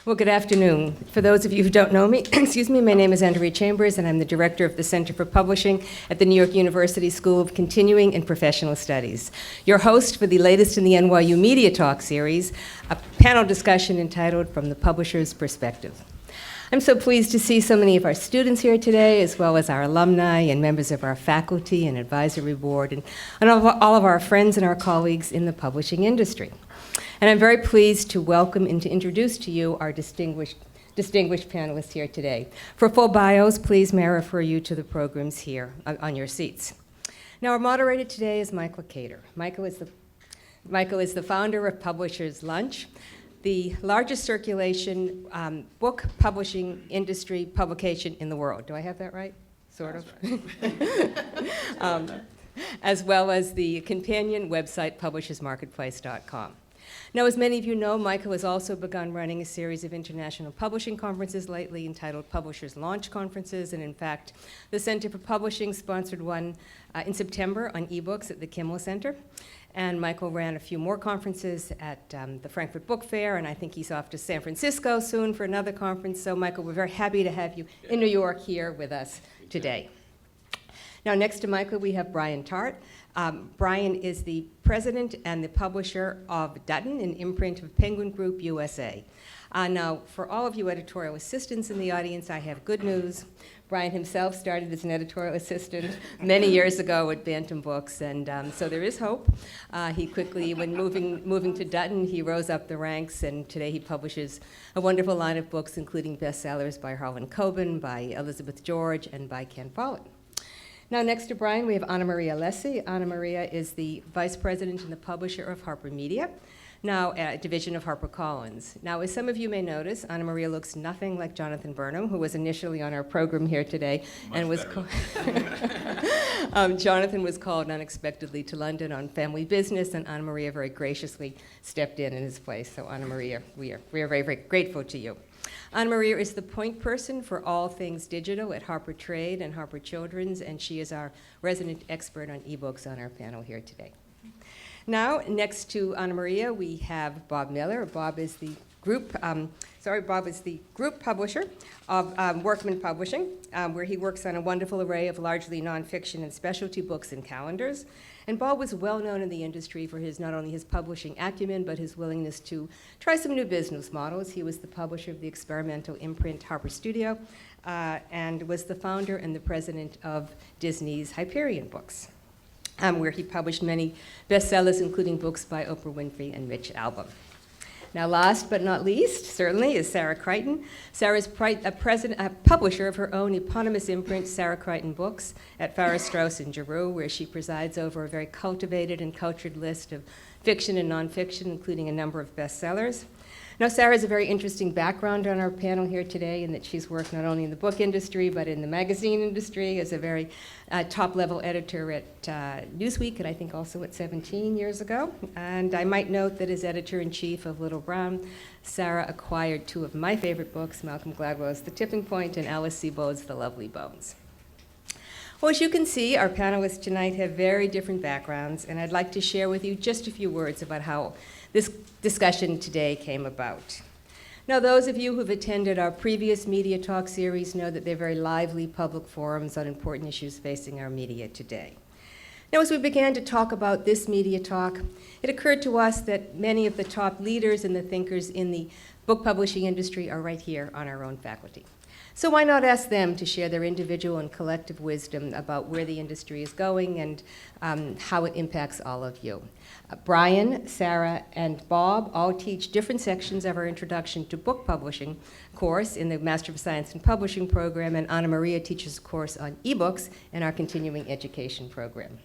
Well, good afternoon. For those of you who don't know me, excuse me, my name is Ana Maria Allessi, and I'm the director of the Center for Publishing at the New York University School of Continuing and Professional Studies. Your host for the latest in the NYU Media Talk series, a panel discussion entitled From the Publisher's Perspective. I'm so pleased to see so many of our students here today, as well as our alumni and members of our faculty and advisory board, and all of our friends and our colleagues in the publishing industry. And I'm very pleased to welcome and to introduce to you our distinguished panelists here today. For full bios, please may I refer you to the programs here on your seats. Now, our moderator today is Michael Cader. Michael is the founder of Publishers Lunch, the largest circulation book publishing industry publication in the world. Do I have that right? Sort of. As well as the companion website, publishersmarketplace.com. Now, as many of you know, Michael has also begun running a series of international publishing conferences lately entitled Publishers Launch Conferences, and in fact, the Center for Publishing sponsored one in September on ebooks at the Kimmel Center. And Michael ran a few more conferences at the Frankfurt Book Fair, and I think he's off to San Francisco soon for another conference. So, Michael, we're very happy to have you in New York here with us today. Now, next to Michael, we have Brian Tart. Brian is the president and the publisher of Dutton, an imprint of Penguin Group USA. Now, for all of you editorial assistants in the audience, I have good news. Brian himself started as an editorial assistant many years ago at Bantam Books, and so there is hope. He quickly, when moving to Dutton, he rose up the ranks, and today he publishes a wonderful line of books, including bestsellers by Harlan Coben, by Elizabeth George, and by Ken Follett. Now, next to Brian, we have Ana Maria Allessi. Ana Maria is the vice president and the publisher of Harper Media, now a division of HarperCollins. Now, as some of you may notice, Ana Maria looks nothing like Jonathan Burnham, who was initially on our program here today. Much and was Jonathan was called unexpectedly to London on family business, and Ana Maria very graciously stepped in his place. So, Ana Maria, we are very, very grateful to you. Ana Maria is the point person for all things digital at Harper Trade and Harper Children's, and she is our resident expert on ebooks on our panel here today. Now, next to Ana Maria, we have Bob Miller. Bob is the group publisher of Workman Publishing, where he works on a wonderful array of largely nonfiction and specialty books and calendars. And Bob was well known in the industry for not only his publishing acumen, but his willingness to try some new business models. He was the publisher of the experimental imprint Harper Studio, and was the founder and the president of Disney's Hyperion Books, where he published many bestsellers, including books by Oprah Winfrey and Mitch Albom. Now, last but not least, certainly, is Sarah Crichton. Sarah's a publisher of her own eponymous imprint, Sarah Crichton Books, at Farrar, Straus and Giroux, where she presides over a very cultivated and cultured list of fiction and nonfiction, including a number of bestsellers. Now, Sarah has a very interesting background on our panel here today, in that she's worked not only in the book industry, but in the magazine industry as a very top-level editor at Newsweek, and I think also at 17 years ago. And I might note that as editor-in-chief of Little Brown, Sarah acquired two of my favorite books, Malcolm Gladwell's The Tipping Point and Alice Sebold's The Lovely Bones. Well, as you can see, our panelists tonight have very different backgrounds, and I'd like to share with you just a few words about how this discussion today came about. Now, those of you who've attended our previous Media Talk series know that they're very lively public forums on important issues facing our media today. Now, as we began to talk about this Media Talk, it occurred to us that many of the top leaders and the thinkers in the book publishing industry are right here on our own faculty. So why not ask them to share their individual and collective wisdom about where the industry is going and how it impacts all of you. Brian, Sarah, and Bob all teach different sections of our Introduction to Book Publishing course in the Master of Science in Publishing program, and Ana Maria teaches a course on ebooks in our continuing education program.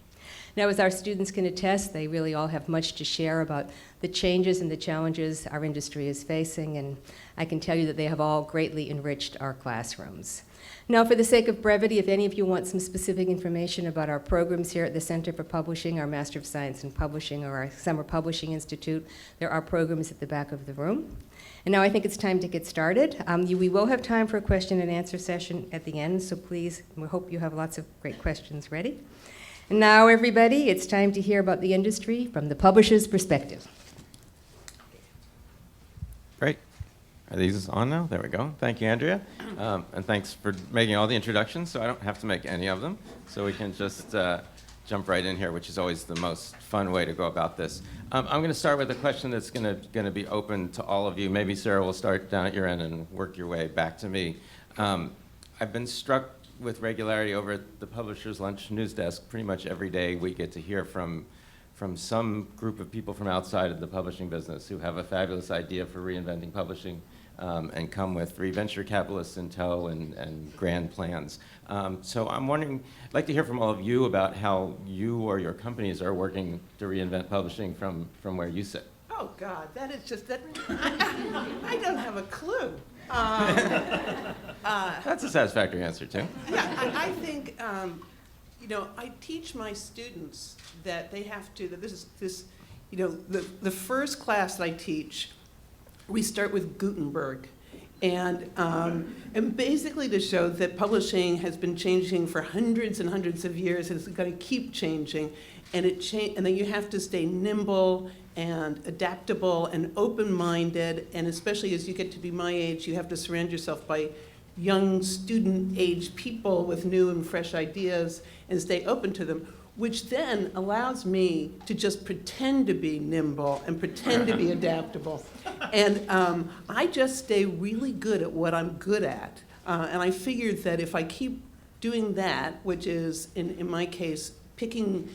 Now, as our students can attest, they really all have much to share about the changes and the challenges our industry is facing, and I can tell you that they have all greatly enriched our classrooms. Now, for the sake of brevity, if any of you want some specific information about our programs here at the Center for Publishing, our Master of Science in Publishing, or our Summer Publishing Institute, there are programs at the back of the room. And now I think it's time to get started. We will have time for a question and answer session at the end, so please, we hope you have lots of great questions ready. And now, everybody, it's time to hear about the industry from the publisher's perspective. Great. Are these on now? There we go. Thank you, Andrea. And thanks for making all the introductions, so I don't have to make any of them. So we can just jump right in here, which is always the most fun way to go about this. I'm going to start with a question that's going to be open to all of you. Maybe Sarah will start down at your end and work your way back to me. I've been struck with regularity over at the Publishers Lunch news desk. Pretty much every day we get to hear from some group of people from outside of the publishing business who have a fabulous idea for reinventing publishing and come with 3 venture capitalists in tow and grand plans. So I'm wondering, I'd like to hear from all of you about how you or your companies are working to reinvent publishing from where you sit. Oh, God, that is just, that. I don't have a clue. That's a satisfactory answer, too. Yeah, I think, I teach my students that they have to, that the first class that I teach, we start with Gutenberg. And basically to show that publishing has been changing for hundreds and hundreds of years, and it's going to keep changing, and then you have to stay nimble and adaptable and open-minded, and especially as you get to be my age, you have to surround yourself by young student-age people with new and fresh ideas and stay open to them, which then allows me to just pretend to be nimble and pretend to be adaptable. And I just stay really good at what I'm good at. And I figured that if I keep doing that, which is, in my case, picking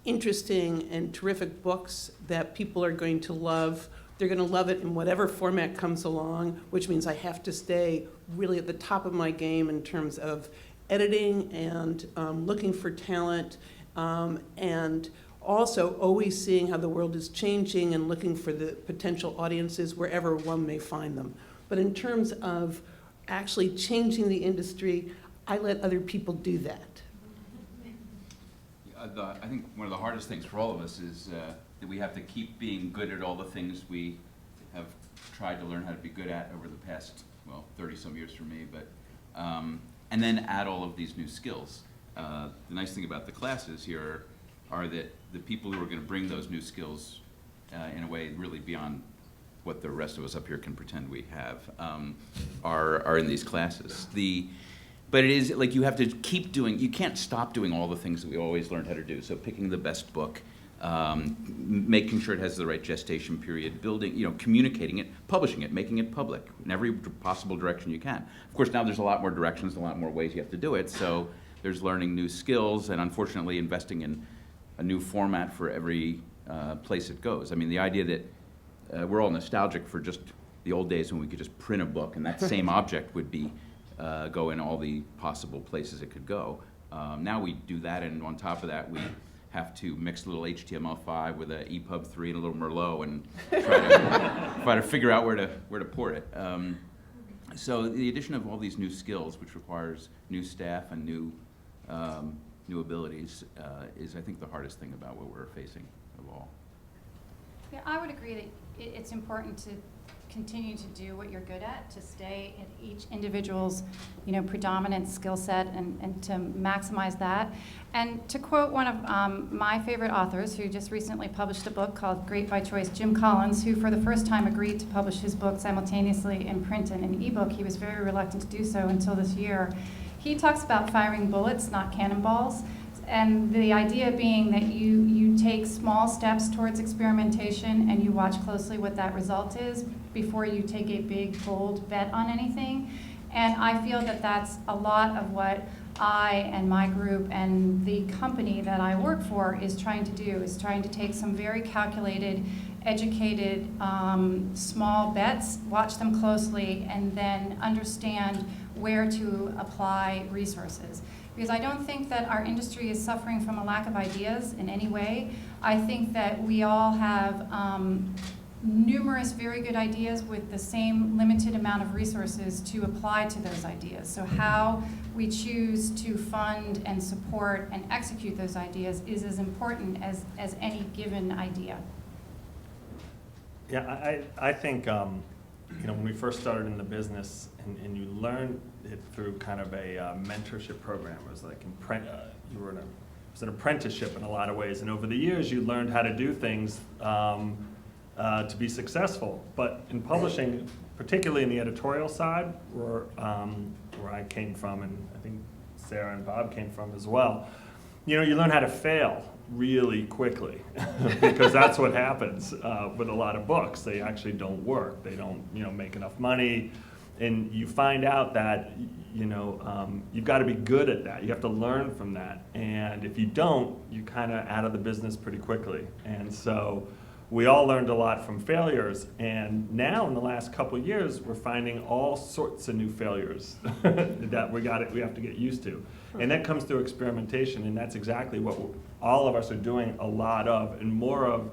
interesting and terrific books that people are going to love, they're going to love it in whatever format comes along, which means I have to stay really at the top of my game in terms of editing and looking for talent, and also always seeing how the world is changing and looking for the potential audiences wherever one may find them. But in terms of actually changing the industry, I let other people do that. I think one of the hardest things for all of us is that we have to keep being good at all the things we have tried to learn how to be good at over the past, 30-some years for me, but and then add all of these new skills. The nice thing about the classes here are that the people who are going to bring those new skills in a way really beyond what the rest of us up here can pretend we have are in these classes. But it is like you have to keep doing, you can't stop doing all the things that we always learned how to do. So picking the best book, making sure it has the right gestation period, building, communicating it, publishing it, making it public in every possible direction you can. Of course, now there's a lot more directions, a lot more ways you have to do it. So there's learning new skills and unfortunately investing in a new format for every place it goes. I mean, the idea that we're all nostalgic for just the old days when we could just print a book and that same object would be go in all the possible places it could go. Now we do that, and on top of that, we have to mix a little HTML5 with an EPUB 3 and a little Merlot and try to figure out where to port it. So the addition of all these new skills, which requires new staff and new abilities, is I think the hardest thing about what we're facing of all. Yeah, I would agree that it's important to continue to do what you're good at, to stay at each individual's, predominant skill set and to maximize that. And to quote one of my favorite authors who just recently published a book called Great by Choice, Jim Collins, who for the first time agreed to publish his book simultaneously in print and in ebook. He was very reluctant to do so until this year. He talks about firing bullets, not cannonballs. And the idea being that you take small steps towards experimentation and you watch closely what that result is before you take a big, bold bet on anything. And I feel that that's a lot of what I and my group and the company that I work for is trying to do, is trying to take some very calculated, educated, small bets, watch them closely, and then understand where to apply resources. Because I don't think that our industry is suffering from a lack of ideas in any way. I think that we all have numerous very good ideas with the same limited amount of resources to apply to those ideas. So how we choose to fund and support and execute those ideas is as important as any given idea. Yeah, I think when we first started in the business, and you learned it through kind of a mentorship program. It was like it was an apprenticeship in a lot of ways, and over the years you learned how to do things to be successful. But in publishing, particularly in the editorial side, where I came from, and I think Sarah and Bob came from as well, you learn how to fail really quickly because that's what happens with a lot of books. They actually don't work. They don't, make enough money, and you find out that, you've got to be good at that. You have to learn from that, and if you don't, you're kind of out of the business pretty quickly. And so we all learned a lot from failures, and now in the last couple of years, we're finding all sorts of new failures that we have to get used to. And that comes through experimentation, and that's exactly what all of us are doing a lot of, and more of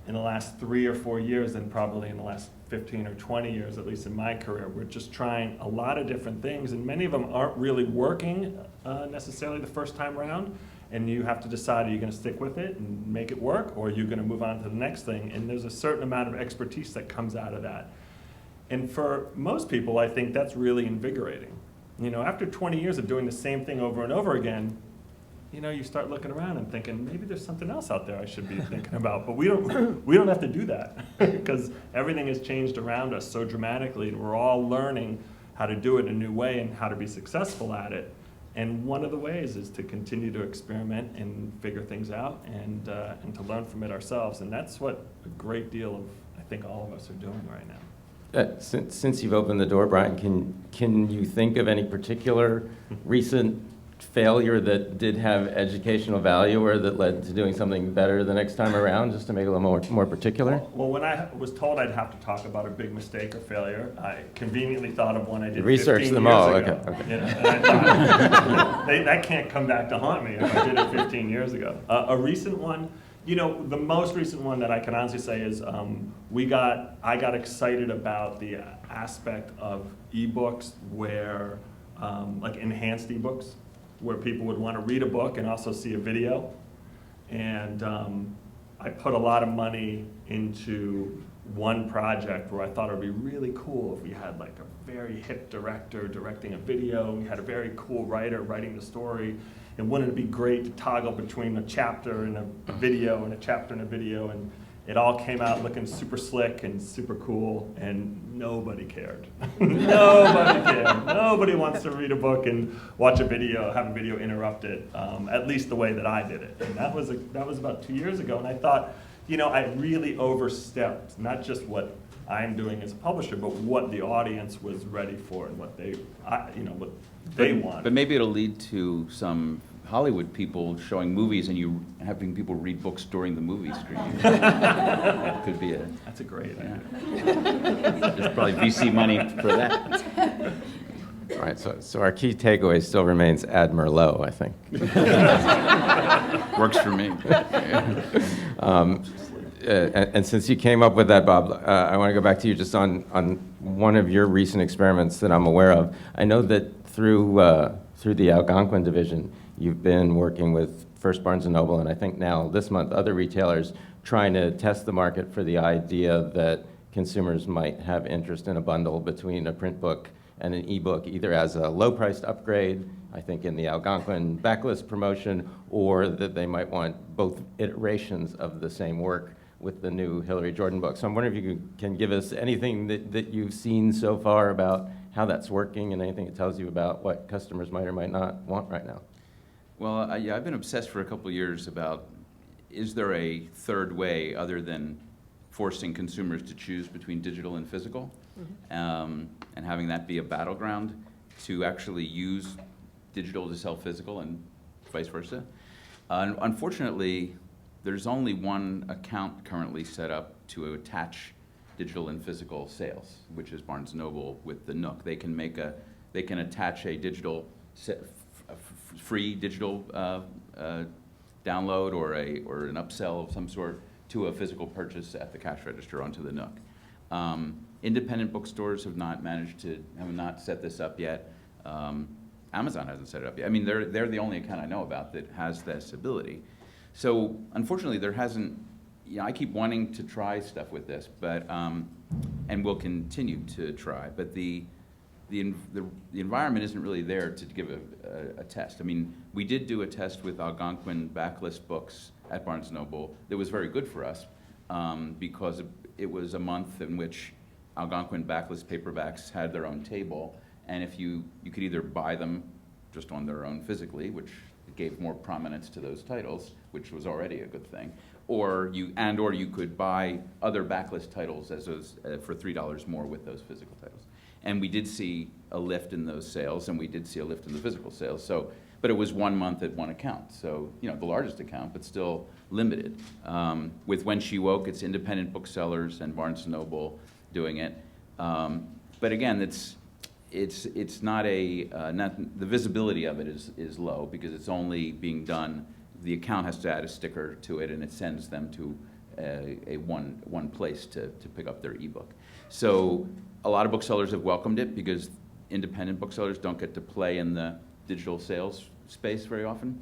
in the last 3 or 4 years than probably in the last 15 or 20 years, at least in my career. We're just trying a lot of different things, and many of them aren't really working necessarily the first time around. And you have to decide, are you going to stick with it and make it work, or are you going to move on to the next thing? And there's a certain amount of expertise that comes out of that. And for most people, I think that's really invigorating. After 20 years of doing the same thing over and over again, you start looking around and thinking, maybe there's something else out there I should be thinking about. But we don't have to do that because everything has changed around us so dramatically, and we're all learning how to do it in a new way and how to be successful at it. And one of the ways is to continue to experiment and figure things out and to learn from it ourselves. And that's what a great deal of, I think, all of us are doing right now. Since you've opened the door, Brian, can you think of any particular recent failure that did have educational value or that led to doing something better the next time around, just to make it a little more particular? Well, when I was told I'd have to talk about a big mistake or failure, I conveniently thought of one I did 15 years ago. Research them all, okay. And I thought, that can't come back to haunt me if I did it 15 years ago. A recent one, the most recent one that I can honestly say is I got excited about the aspect of ebooks where, like enhanced ebooks, where people would want to read a book and also see a video. And I put a lot of money into one project where I thought it would be really cool if we had like a very hip director directing a video, we had a very cool writer writing the story, and wouldn't it be great to toggle between a chapter and a video and a chapter and a video, and it all came out looking super slick and super cool, and nobody cared. Nobody cared. Nobody wants to read a book and watch a video, have a video interrupt it, at least the way that I did it. And that was about 2 years ago, and I thought, I really overstepped, not just what I'm doing as a publisher, but what the audience was ready for and what they want. But maybe it'll lead to some Hollywood people showing movies and you having people read books during the movie screen. That could be That's a great idea. There's probably VC money for that. All right, so our key takeaway still remains add Merlot, I think. Works for me. And since you came up with that, Bob, I want to go back to you just on one of your recent experiments that I'm aware of. I know that through the Algonquin division, you've been working with first Barnes & Noble, and I think now this month other retailers trying to test the market for the idea that consumers might have interest in a bundle between a print book and an ebook, either as a low-priced upgrade, I think in the Algonquin backlist promotion, or that they might want both iterations of the same work with the new Hillary Jordan book. So I'm wondering if you can give us anything that you've seen so far about how that's working and anything it tells you about what customers might or might not want right now. Well, yeah, I've been obsessed for a couple of years about, is there a third way other than forcing consumers to choose between digital and physical, and having that be a battleground to actually use digital to sell physical and vice versa. Unfortunately, there's only one account currently set up to attach digital and physical sales, which is Barnes & Noble with the Nook. They can attach a digital free digital download or an upsell of some sort to a physical purchase at the cash register onto the Nook. Independent bookstores have not set this up yet. Amazon hasn't set it up yet. I mean, they're the only account I know about that has this ability. So unfortunately, there hasn't. I keep wanting to try stuff with this, but and we'll continue to try. But the environment isn't really there to give a test. I mean, we did do a test with Algonquin backlist books at Barnes & Noble that was very good for us, because it was a month in which Algonquin backlist paperbacks had their own table, and if you could either buy them just on their own physically, which gave more prominence to those titles, which was already a good thing, or you could buy other backlist titles as those, for $3 more with those physical titles. And we did see a lift in those sales, and we did see a lift in the physical sales. So, but it was 1 month at one account, so the largest account, but still limited. With When She Woke, it's independent booksellers and Barnes & Noble doing it. But again, it's not the visibility of it is low because it's only being done. The account has to add a sticker to it, and it sends them to a one place to pick up their ebook. So a lot of booksellers have welcomed it because independent booksellers don't get to play in the digital sales space very often.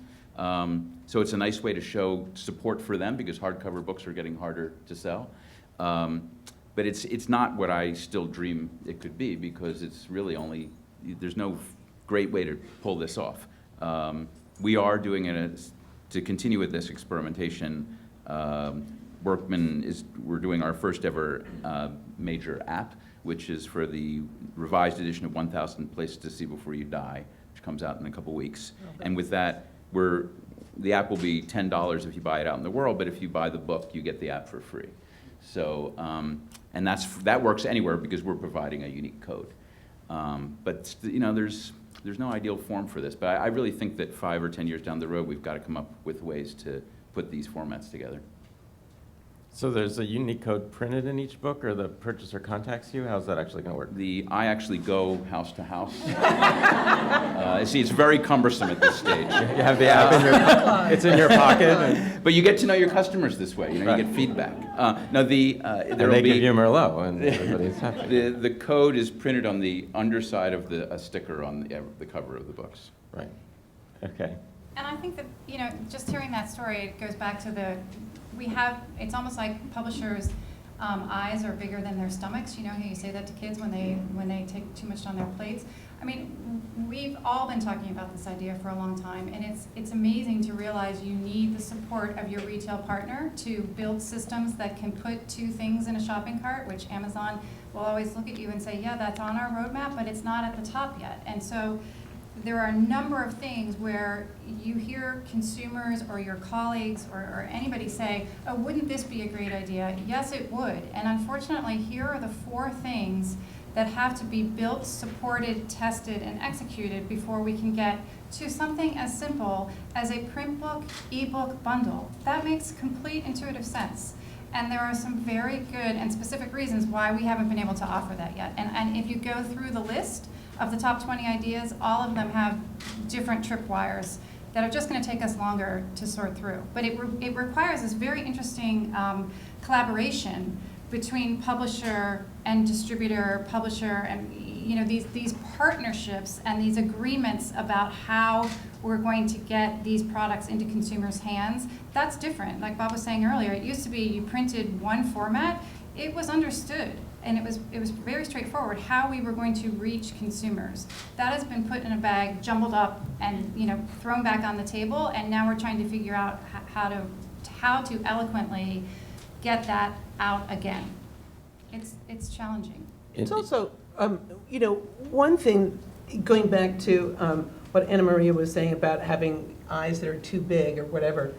So it's a nice way to show support for them because hardcover books are getting harder to sell. But it's not what I still dream it could be because it's really there's no great way to pull this off. We are doing it to continue with this experimentation. We're doing our first ever major app, which is for the revised edition of 1,000 Places to See Before You Die, which comes out in a couple weeks. And with that, the app will be $10 if you buy it out in the world, but if you buy the book, you get the app for free. So, and that works anywhere because we're providing a unique code. But there's no ideal form for this. But I really think that 5 or 10 years down the road, we've got to come up with ways to put these formats together. So there's a unique code printed in each book, or the purchaser contacts you? How's that actually going to work? I actually go house to house. See, it's very cumbersome at this stage. You have the app it's in your pocket. But you get to know your customers this way. You Right. get feedback. And they give you Merlot, and everybody's happy. The code is printed on the underside of a sticker on the cover of the books. Right. Okay. And I think that, just hearing that story, it goes back to it's almost like publishers' eyes are bigger than their stomachs. You know how you say that to kids when they take too much on their plates? I mean, we've all been talking about this idea for a long time, and it's amazing to realize you need the support of your retail partner to build systems that can put 2 things in a shopping cart, which Amazon will always look at you and say, yeah, that's on our roadmap, but it's not at the top yet. And so there are a number of things where you hear consumers or your colleagues or anybody say, oh, wouldn't this be a great idea? Yes, it would. And unfortunately, here are the 4 things that have to be built, supported, tested, and executed before we can get to something as simple as a print book, ebook bundle. That makes complete intuitive sense. And there are some very good and specific reasons why we haven't been able to offer that yet. And if you go through the list of the top 20 ideas, all of them have different tripwires that are just going to take us longer to sort through. But it requires this very interesting collaboration between publisher and distributor, publisher, and these partnerships and these agreements about how we're going to get these products into consumers' hands. That's different. Like Bob was saying earlier, it used to be you printed one format. It was understood. And it was very straightforward how we were going to reach consumers. That has been put in a bag, jumbled up, and thrown back on the table. And now we're trying to figure out how to eloquently get that out again. It's challenging. It's also, one thing, going back to what Ana Maria was saying about having eyes that are too big or whatever.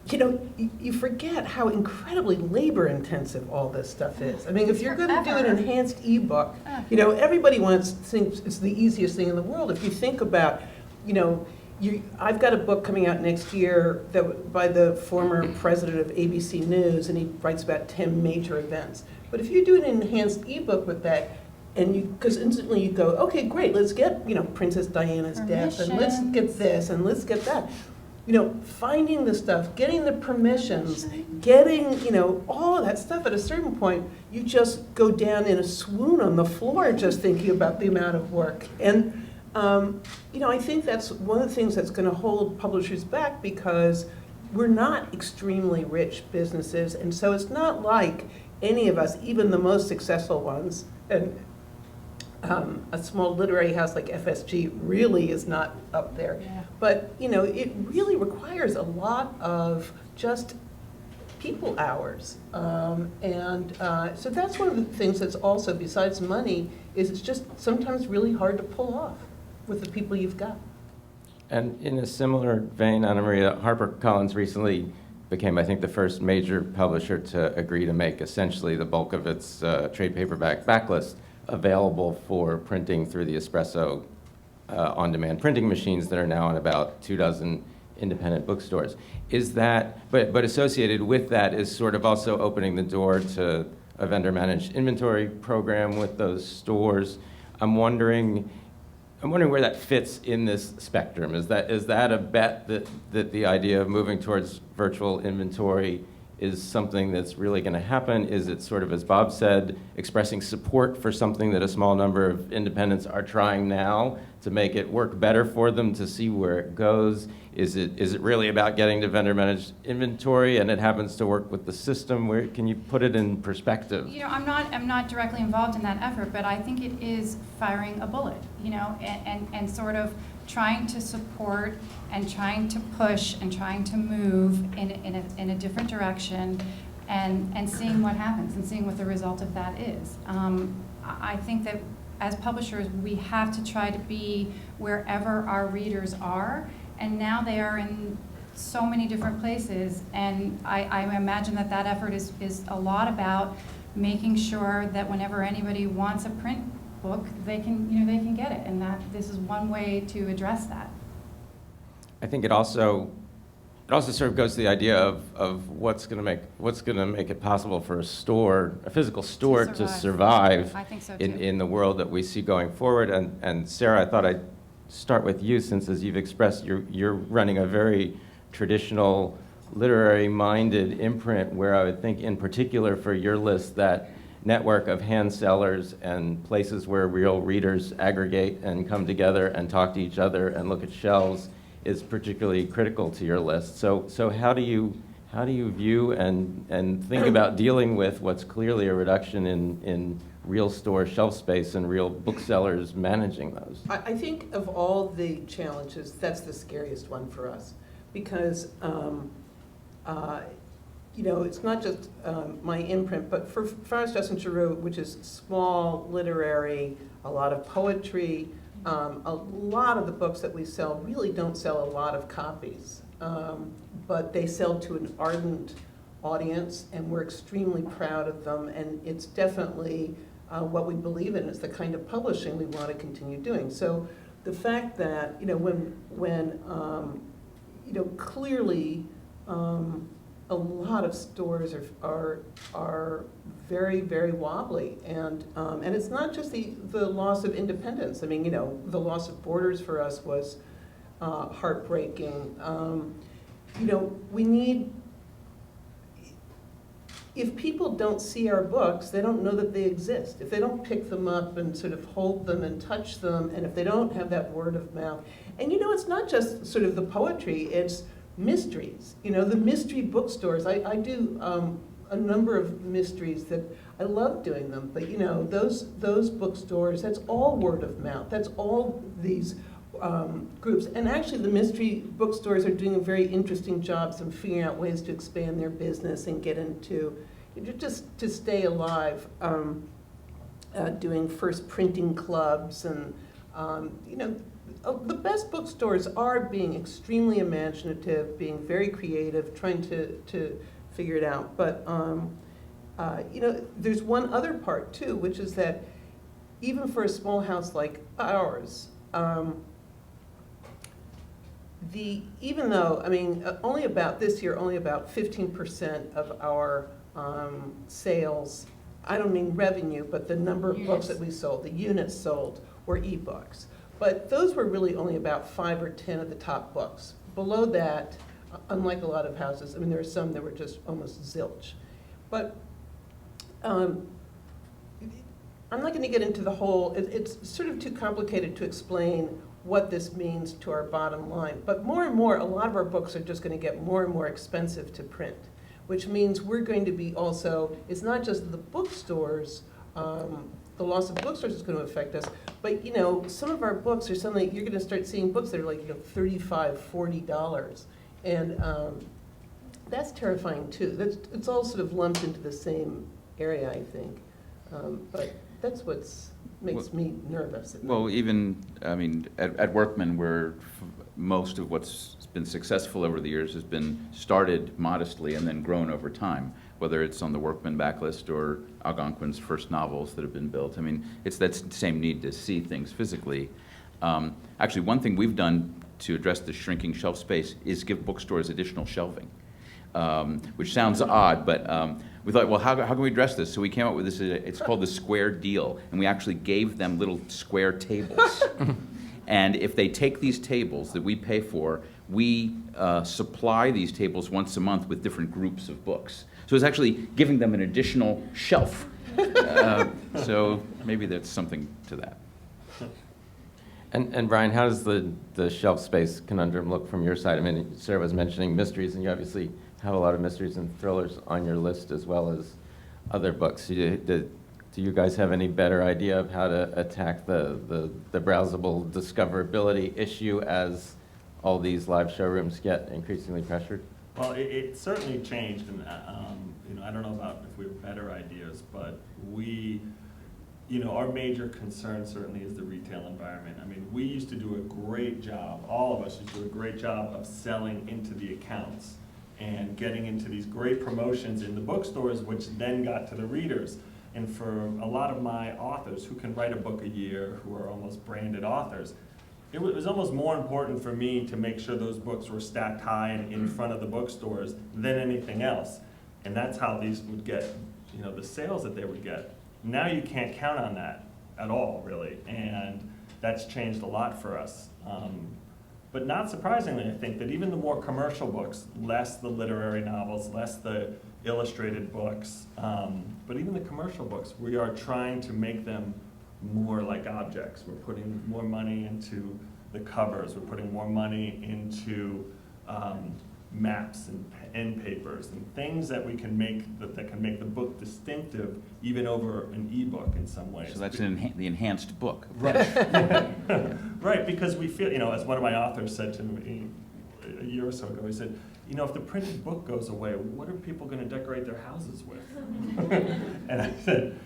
You forget how incredibly labor-intensive all this stuff is. I mean, if you're going to do an enhanced ebook, everybody thinks it's the easiest thing in the world. If you think about, I've got a book coming out next year by the former president of ABC News, and he writes about 10 major events. But if you do an enhanced ebook with that, because instantly you go, okay, great, let's get Princess Diana's death, and let's get this, and let's get that. Finding the stuff, getting the permissions, getting, all of that stuff, at a certain point, you just go down in a swoon on the floor just thinking about the amount of work. And, I think that's one of the things that's going to hold publishers back because we're not extremely rich businesses. And so it's not like any of us, even the most successful ones, and a small literary house like FSG really is not up there. Yeah. But, it really requires a lot of just people hours. So that's one of the things that's also, besides money, is it's just sometimes really hard to pull off with the people you've got. And in a similar vein, Ana Maria, HarperCollins recently became, I think, the first major publisher to agree to make essentially the bulk of its trade paperback backlist available for printing through the Espresso on-demand printing machines that are now in about 24 independent bookstores. Is that, but associated with that is sort of also opening the door to a vendor-managed inventory program with those stores. I'm wondering where that fits in this spectrum. Is that a bet that the idea of moving towards virtual inventory is something that's really going to happen? Is it sort of, as Bob said, expressing support for something that a small number of independents are trying now to make it work better for them, to see where it goes? Is it really about getting to vendor-managed inventory and it happens to work with the system? Where can you put it in perspective? You know, I'm not directly involved in that effort, but I think it is firing a bullet, you know, and sort of trying to support and trying to push and trying to move in a different direction and seeing what happens and seeing what the result of that is. I think that as publishers, we have to try to be wherever our readers are, and now they are in so many different places, and I imagine that effort is a lot about making sure that whenever anybody wants a print book, they can get it, and that this is one way to address that. I think it also sort of goes to the idea of what's going to make it possible for a physical store to survive I think so too. in the world that we see going forward. And Sarah, I thought I'd start with you, since, as you've expressed, you're running a very traditional, literary-minded imprint, where I would think, in particular for your list, that network of hand sellers and places where real readers aggregate and come together and talk to each other and look at shelves is particularly critical to your list. So how do you view and think about dealing with what's clearly a reduction in real store shelf space and real booksellers managing those? I think of all the challenges, that's the scariest one for us, because you know, it's not just my imprint, but for Farrar, Straus and Giroux, which is small, literary, a lot of poetry, a lot of the books that we sell really don't sell a lot of copies, but they sell to an ardent audience, and we're extremely proud of them, and it's definitely what we believe in. It's the kind of publishing we want to continue doing. So the fact that, you know, when you know, clearly a lot of stores are very, very wobbly, and it's not just the loss of independence. I mean, you know, the loss of Borders for us was heartbreaking. You know, we need, if people don't see our books, they don't know that they exist. If they don't pick them up and sort of hold them and touch them, and if they don't have that word of mouth. And you know, it's not just sort of the poetry, it's mysteries. You know, the mystery bookstores. I do a number of mysteries that I love doing them, but you know, those bookstores, that's all word of mouth. That's all these groups. And actually the mystery bookstores are doing a very interesting job of figuring out ways to expand their business and get into, just to stay alive, doing first printing clubs, and you know, the best bookstores are being extremely imaginative, being very creative, trying to figure it out. But you know, there's one other part too, which is that even for a small house like ours, even though, I mean, only about this year, only about 15% of our sales, I don't mean revenue, but the number of books that we sold, the units sold, were ebooks. But those were really only about 5 or 10 of the top books. Below that, unlike a lot of houses, I mean, there were some that were just almost zilch. But I'm not going to get into the whole, it's sort of too complicated to explain what this means to our bottom line. But more and more, a lot of our books are just going to get more and more expensive to print, which means we're going to be also, it's not just the bookstores, the loss of bookstores is going to affect us, but you know, some of our books are suddenly, you're going to start seeing books that are like, you know, $35, $40. And that's terrifying too. It's all sort of lumped into the same area, I think. But that's what's makes me nervous. Well, even, I mean, at Workman, where most of what's been successful over the years has been started modestly and then grown over time, whether it's on the Workman backlist or Algonquin's first novels that have been built. I mean, it's that same need to see things physically. Actually, one thing we've done to address the shrinking shelf space is give bookstores additional shelving, which sounds odd, but we thought, well, how can we address this? So we came up with this, it's called the square deal, and we actually gave them little square tables. And if they take these tables that we pay for, we supply these tables once a month with different groups of books. So it's actually giving them an additional shelf. So maybe that's something to that. And Brian, how does the shelf space conundrum look from your side? I mean, Sarah was mentioning mysteries, and you obviously have a lot of mysteries and thrillers on your list as well as other books. Do you guys have any better idea of how to attack the browsable discoverability issue as all these live showrooms get increasingly pressured? Well, it certainly changed, and I don't know about if we have better ideas, but our major concern certainly is the retail environment. I mean, we used to do a great job, all of us used to do a great job of selling into the accounts and getting into these great promotions in the bookstores, which then got to the readers. And for a lot of my authors who can write a book a year, who are almost branded authors, it was almost more important for me to make sure those books were stacked high and in front of the bookstores than anything else. And that's how these would get, the sales that they would get. Now you can't count on that at all, really, and that's changed a lot for us. But not surprisingly, I think that even the more commercial books, less the literary novels, less the illustrated books, but even the commercial books, we are trying to make them more like objects. We're putting more money into the covers. We're putting more money into maps and end papers and things that we can make that can make the book distinctive, even over an ebook in some ways. So that's the enhanced book. Right. Right, because we feel, as one of my authors said to me a year or so ago, he said, if the printed book goes away, what are people going to decorate their houses with? And I said,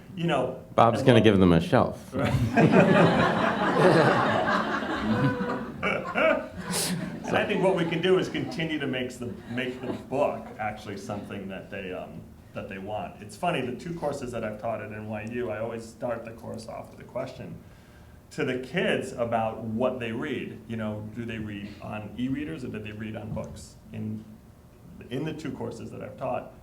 Bob's going to give them a shelf. Right. And I think what we can do is continue to make the book actually something that they want. It's funny, the two courses that I've taught at NYU, I always start the course off with a question to the kids about what they read. Do they read on e-readers or do they read on books? In the two courses that I've taught,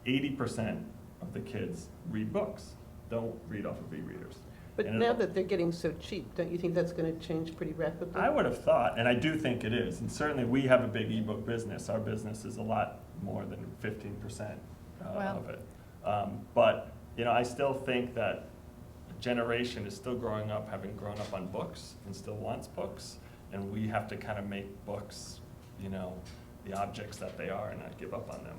80% of the kids read books, don't read off of e-readers. But now that they're getting so cheap, don't you think that's going to change pretty rapidly? I would have thought, and I do think it is, and certainly we have a big ebook business. Our business is a lot more than 15% of it. But I still think that a generation is still growing up, having grown up on books, and still wants books, and we have to kind of make books, the objects that they are, and not give up on them.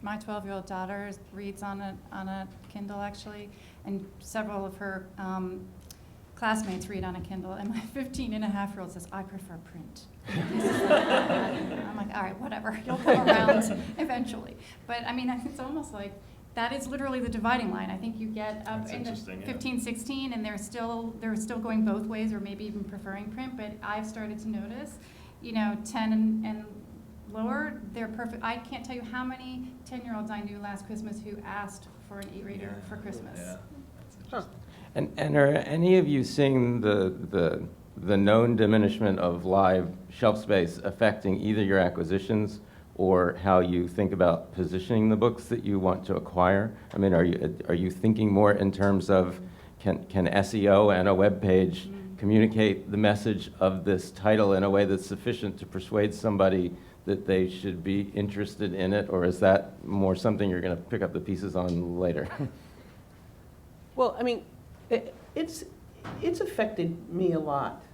My 12-year-old daughter reads on a Kindle, actually, and several of her classmates read on a Kindle, and my 15-and-a-half-year-old says, I prefer print. I'm like, all right, whatever, you'll come around eventually. But I mean, it's almost like that is literally the dividing line. I think you get up in the 15, 16, and they're still going both ways, or maybe even preferring print, but I've started to notice, 10 and lower, they're perfect. I can't tell you how many 10-year-olds I knew last Christmas who asked for an e-reader for Christmas. Yeah. Huh. And are any of you seeing the known diminishment of live shelf space affecting either your acquisitions or how you think about positioning the books that you want to acquire? I mean, are you thinking more in terms of can SEO and a web page communicate the message of this title in a way that's sufficient to persuade somebody that they should be interested in it, or is that more something you're going to pick up the pieces on later? Well, I mean, it's affected me a lot.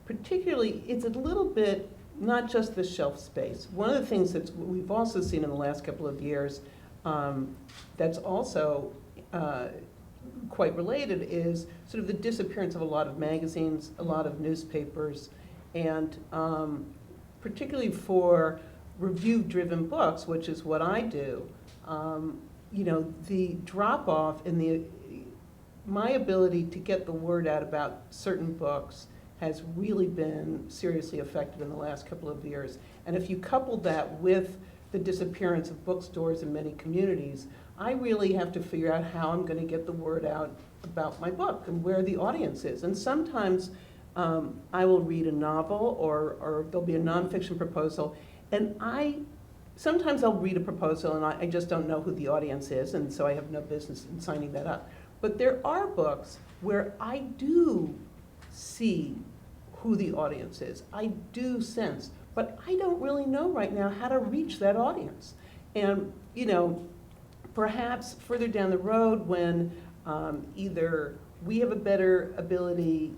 Particularly, it's a little bit not just the shelf space. One of the things that we've also seen in the last couple of years that's also quite related is sort of the disappearance of a lot of magazines, a lot of newspapers, and particularly for review-driven books, which is what I do, you know, the drop-off in my ability to get the word out about certain books has really been seriously affected in the last couple of years. And if you couple that with the disappearance of bookstores in many communities, I really have to figure out how I'm going to get the word out about my book and where the audience is. And sometimes I will read a novel or there'll be a nonfiction proposal, and sometimes I'll read a proposal and I just don't know who the audience is, and so I have no business in signing that up. But there are books where I do see who the audience is. I do sense, but I don't really know right now how to reach that audience. And, you know, perhaps further down the road when either we have a better ability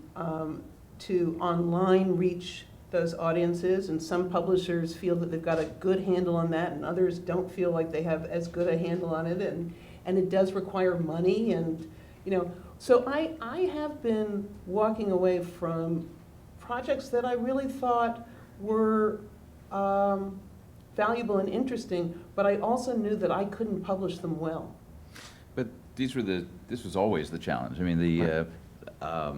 to online reach those audiences, and some publishers feel that they've got a good handle on that, and others don't feel like they have as good a handle on it, and it does require money, and, you know, so I have been walking away from projects that I really thought were valuable and interesting, but I also knew that I couldn't publish them well. But this was always the challenge. I mean, there are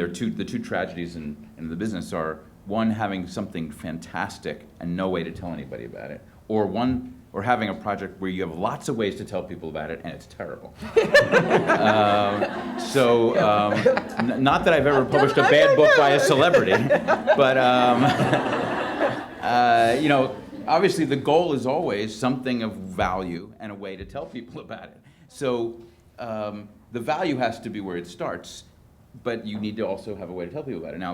the two tragedies in the business are, one, having something fantastic and no way to tell anybody about it, or having a project where you have lots of ways to tell people about it and it's terrible. Not that I've ever published a bad book by a celebrity, but you know, obviously the goal is always something of value and a way to tell people about it. So the value has to be where it starts, but you need to also have a way to tell people about it. Now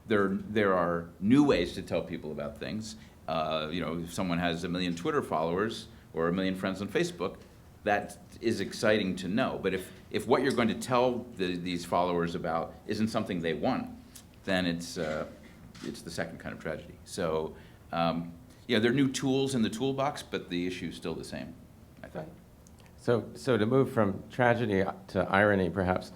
there are new ways to tell people about things. You know, if someone has 1 million Twitter followers or 1 million friends on Facebook, that is exciting to know. But if what you're going to tell these followers about isn't something they want, then it's the second kind of tragedy. So, yeah, there are new tools in the toolbox, but the issue is still the same, I think. So to move from tragedy to irony, perhaps,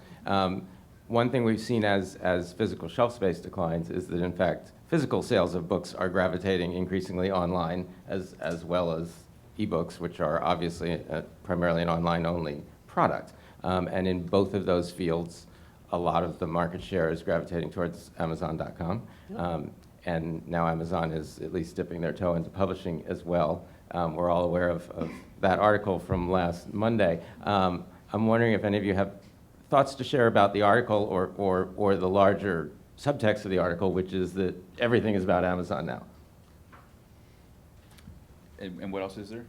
one thing we've seen as physical shelf space declines is that, in fact, physical sales of books are gravitating increasingly online, as well as ebooks, which are obviously primarily an online-only product. And in both of those fields, a lot of the market share is gravitating towards Amazon.com. And now Amazon is at least dipping their toe into publishing as well. We're all aware of that article from last Monday. I'm wondering if any of you have thoughts to share about the article or the larger subtext of the article, which is that everything is about Amazon now. And what else is there?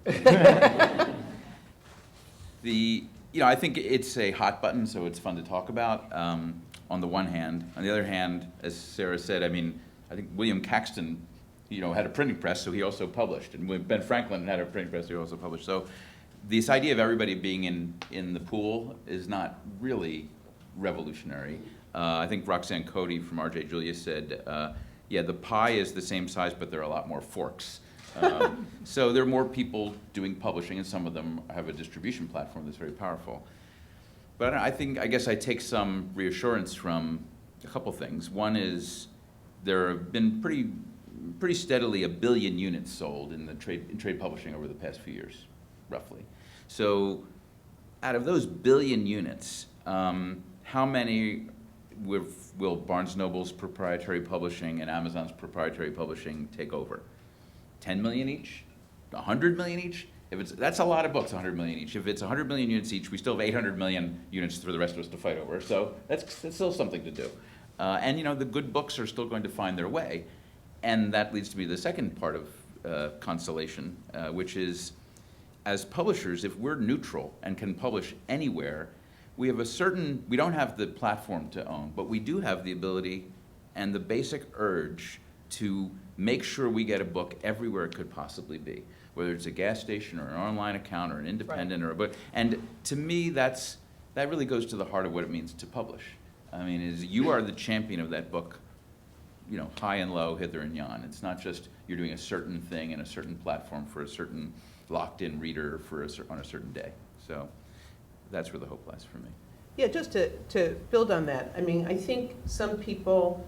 You know, I think it's a hot button, so it's fun to talk about, on the one hand. On the other hand, as Sarah said, I mean, I think William Caxton, you know, had a printing press, so he also published. And Ben Franklin had a printing press, so he also published. So this idea of everybody being in the pool is not really revolutionary. I think Roxanne Cody from R.J. Julius said, yeah, the pie is the same size, but there are a lot more forks. So there are more people doing publishing, and some of them have a distribution platform that's very powerful. But I guess I take some reassurance from a couple things. One is there have been pretty steadily 1 billion units sold in trade publishing over the past few years, roughly. So out of those 1 billion units, how many will Barnes & Noble's proprietary publishing and Amazon's proprietary publishing take over? 10 million each? 100 million each? That's a lot of books, 100 million each. If it's 100 million units each, we still have 800 million units for the rest of us to fight over. So that's still something to do. And you know, the good books are still going to find their way. And that leads to me to the second part of consolation, which is, as publishers, if we're neutral and can publish anywhere, we don't have the platform to own, but we do have the ability and the basic urge to make sure we get a book everywhere it could possibly be, whether it's a gas station or an online account or an independent or a book. And to me, that really goes to the heart of what it means to publish. I mean, you are the champion of that book, you know, high and low, hither and yon. It's not just you're doing a certain thing in a certain platform for a certain locked-in reader on a certain day. So that's where the hope lies for me. Yeah, just to build on that, I mean, I think some people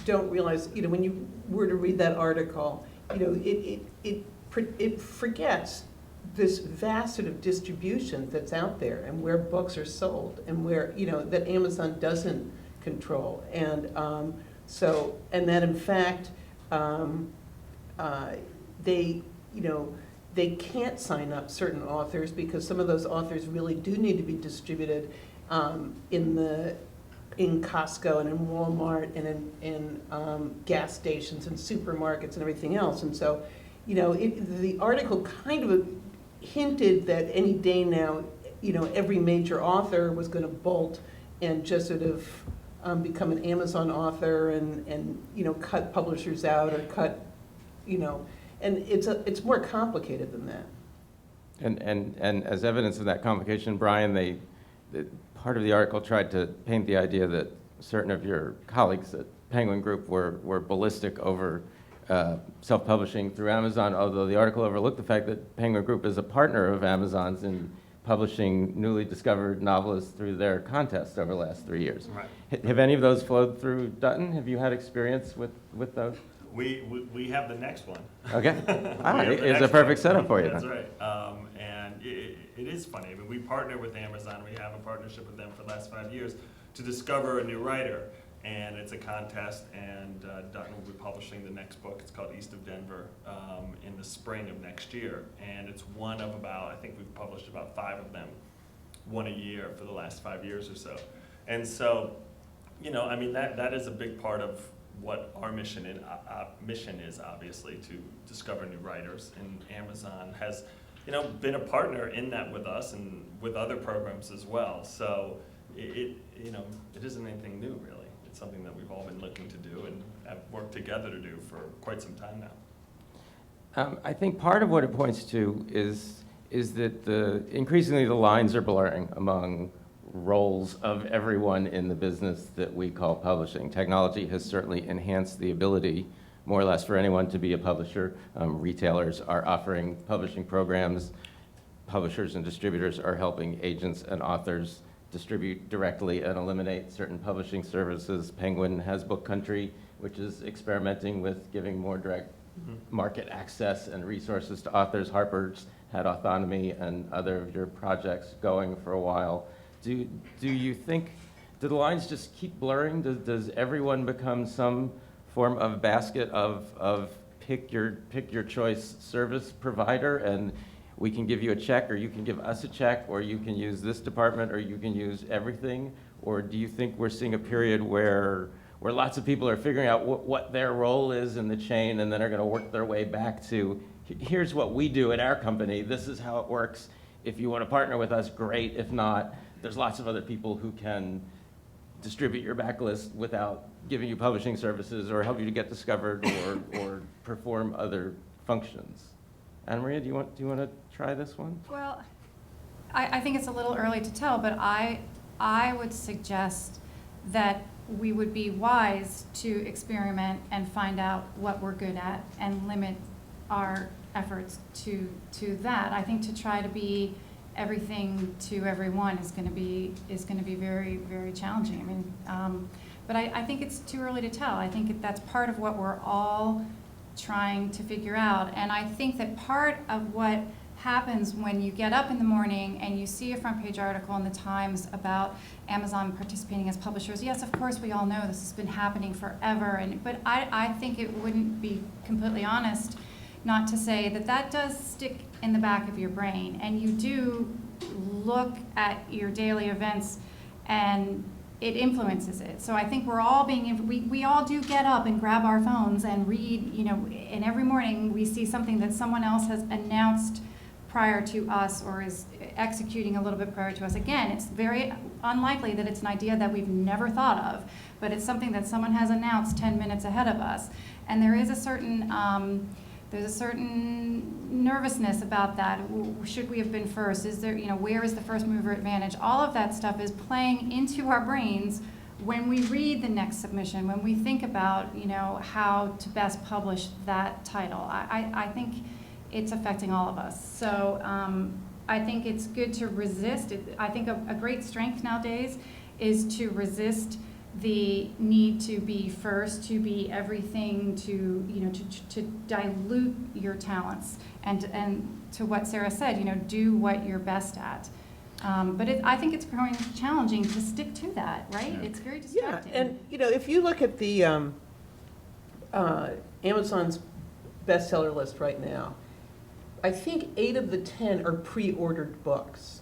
don't realize, when you were to read that article, it forgets this vast sort of distribution that's out there and where books are sold and where, that Amazon doesn't control. And and that in fact, they can't sign up certain authors because some of those authors really do need to be distributed in Costco and in Walmart and in gas stations and supermarkets and everything else. And so, the article kind of hinted that any day now, every major author was going to bolt and just sort of become an Amazon author and cut publishers out or cut, and it's more complicated than that. And as evidence of that complication, Brian, part of the article tried to paint the idea that certain of your colleagues at Penguin Group were ballistic over self-publishing through Amazon, although the article overlooked the fact that Penguin Group is a partner of Amazon's in publishing newly discovered novelists through their contest over the last 3 years. Right. Have any of those flowed through Dutton? Have you had experience with those? We have the next one. Okay. It's a next perfect one. setup for you. That's then. right. And it is funny. I mean, we partner with Amazon. We have a partnership with them for the last 5 years to discover a new writer. And it's a contest, and Dutton will be publishing the next book. It's called East of Denver in the spring of next year. And it's one of about, I think we've published about 5 of them, one a year for the last 5 years or so. And so, I mean, that is a big part of what our mission is, obviously, to discover new writers. And Amazon has, been a partner in that with us and with other programs as well. So it isn't anything new, really. It's something that we've all been looking to do and have worked together to do for quite some time now. I think part of what it points to is that increasingly the lines are blurring among roles of everyone in the business that we call publishing. Technology has certainly enhanced the ability, more or less, for anyone to be a publisher. Retailers are offering publishing programs. Publishers and distributors are helping agents and authors distribute directly and eliminate certain publishing services. Penguin has Book Country, which is experimenting with giving more direct market access and resources to authors. Harper's had Autonomy and other of your projects going for a while. Do you think, do the lines just keep blurring? Does everyone become some form of basket of pick your choice service provider, and we can give you a check, or you can give us a check, or you can use this department, or you can use everything? Or do you think we're seeing a period where lots of people are figuring out what their role is in the chain, and then are going to work their way back to, here's what we do at our company, this is how it works. If you want to partner with us, great. If not, there's lots of other people who can distribute your backlist without giving you publishing services or help you to get discovered or perform other functions. Ana Maria, do you want to try this one? Well, I think it's a little early to tell, but I would suggest that we would be wise to experiment and find out what we're good at and limit our efforts to that. I think to try to be everything to everyone is going to be very, very challenging. I mean, but I think it's too early to tell. I think that's part of what we're all trying to figure out. And I think that part of what happens when you get up in the morning and you see a front page article in the Times about Amazon participating as publishers, yes, of course, we all know this has been happening forever. But I think it wouldn't be completely honest not to say that does stick in the back of your brain, and you do look at your daily events and it influences it. So I think we're all we all do get up and grab our phones and read, and every morning we see something that someone else has announced prior to us or is executing a little bit prior to us. Again, it's very unlikely that it's an idea that we've never thought of, but it's something that someone has announced 10 minutes ahead of us. And there is a certain nervousness about that. Should we have been first? Is there, where is the first mover advantage? All of that stuff is playing into our brains when we read the next submission, when we think about, how to best publish that title. I think it's affecting all of us. So I think it's good to resist. I think a great strength nowadays is to resist the need to be first, to be everything, to, you know, to dilute your talents, and to what Sarah said, you know, do what you're best at. But I think it's growing challenging to stick to that, right? Yeah. It's very Yeah, distracting. and, you know, if you look at the Amazon's bestseller list right now, I think 8 of the 10 are pre-ordered books.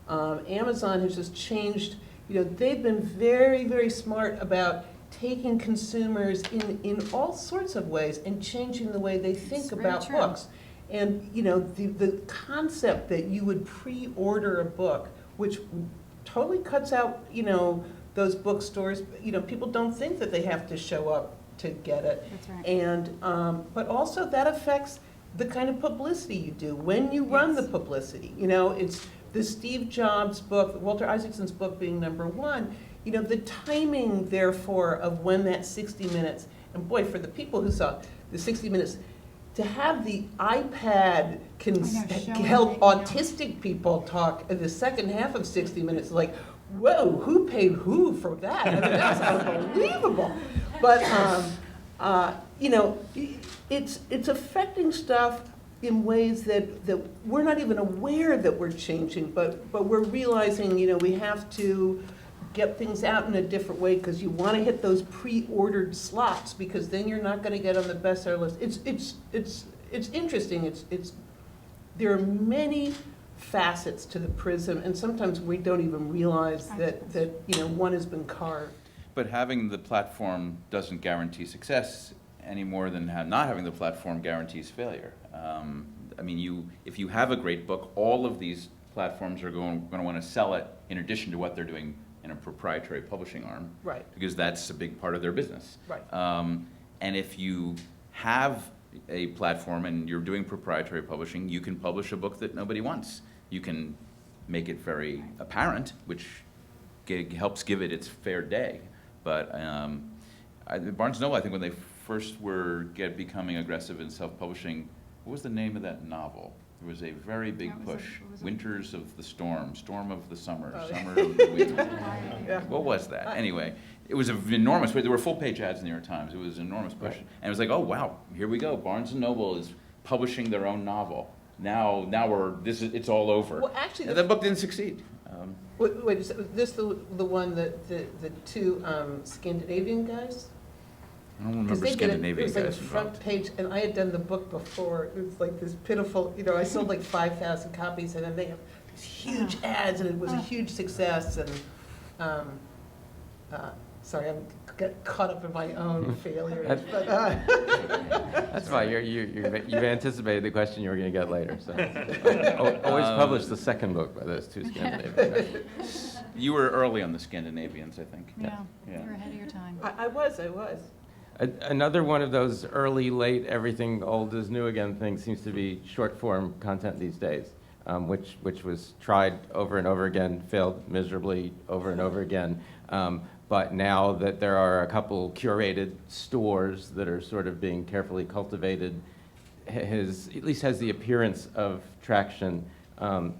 Amazon has just changed, you know, they've been very, very smart about taking consumers in all sorts of ways and changing the way they think It's very about true. books. And, you know, the concept that you would pre-order a book, which totally cuts out, you know, those bookstores, you know, people don't think that they have to show up to get it. That's right. And, but also that affects the kind of publicity you do, when you run the Yes. publicity. You know, it's the Steve Jobs book, Walter Isaacson's book being #1, you know, the timing therefore of when that 60 minutes, and boy, for the people who saw the 60 minutes, to have the iPad can showing help it, yeah. autistic people talk in the second half of 60 minutes, like, whoa, who paid who for that? I mean, that's unbelievable. But, you know, it's affecting stuff in ways that we're not even aware that we're changing, but we're realizing, you know, we have to get things out in a different way because you want to hit those pre-ordered slots because then you're not going to get on the bestseller list. It's interesting. There are many facets to the prism, and sometimes we don't even realize that you know, one has been carved. But having the platform doesn't guarantee success any more than not having the platform guarantees failure. I mean, if you have a great book, all of these platforms are going to want to sell it in addition to what they're doing in a proprietary publishing arm. Right. Because that's a big part of their business. Right. And if you have a platform and you're doing proprietary publishing, you can publish a book that nobody wants. You can make it very apparent, which helps give it its fair day. But Barnes & Noble, I think when they first were becoming aggressive in self-publishing, what was the name of that novel? There was a very big push. Winters of the Storm, Storm of the Summer, Oh, Summer of the Winter. Yeah. What was that? Anyway, it was an enormous, there were full-page ads in the New York Times. It was an enormous push. Right. And it was like, oh, wow, here we go. Barnes & Noble is publishing their own novel. Now it's all over. Well, actually, And the book didn't succeed. wait, is this the one that the 2 Scandinavian guys? I don't Because remember they did it, it Scandinavian was like a guys front involved. page, and I had done the book before. It was like this pitiful, you know, I sold like 5,000 copies, and then they have these huge ads, and it was a huge success. And sorry, I'm get caught up in my own failures. But, That's fine. You've anticipated the question you were going to get later. So always publish the second book by those 2 Scandinavian guys. You were early on the Scandinavians, I think. Yeah, Yeah. you're ahead of your time. I was. Another one of those early, late, everything old is new again thing seems to be short form content these days, which was tried over and over again, failed miserably over and over again. But now that there are a couple curated stores that are sort of being carefully cultivated, at least has the appearance of traction.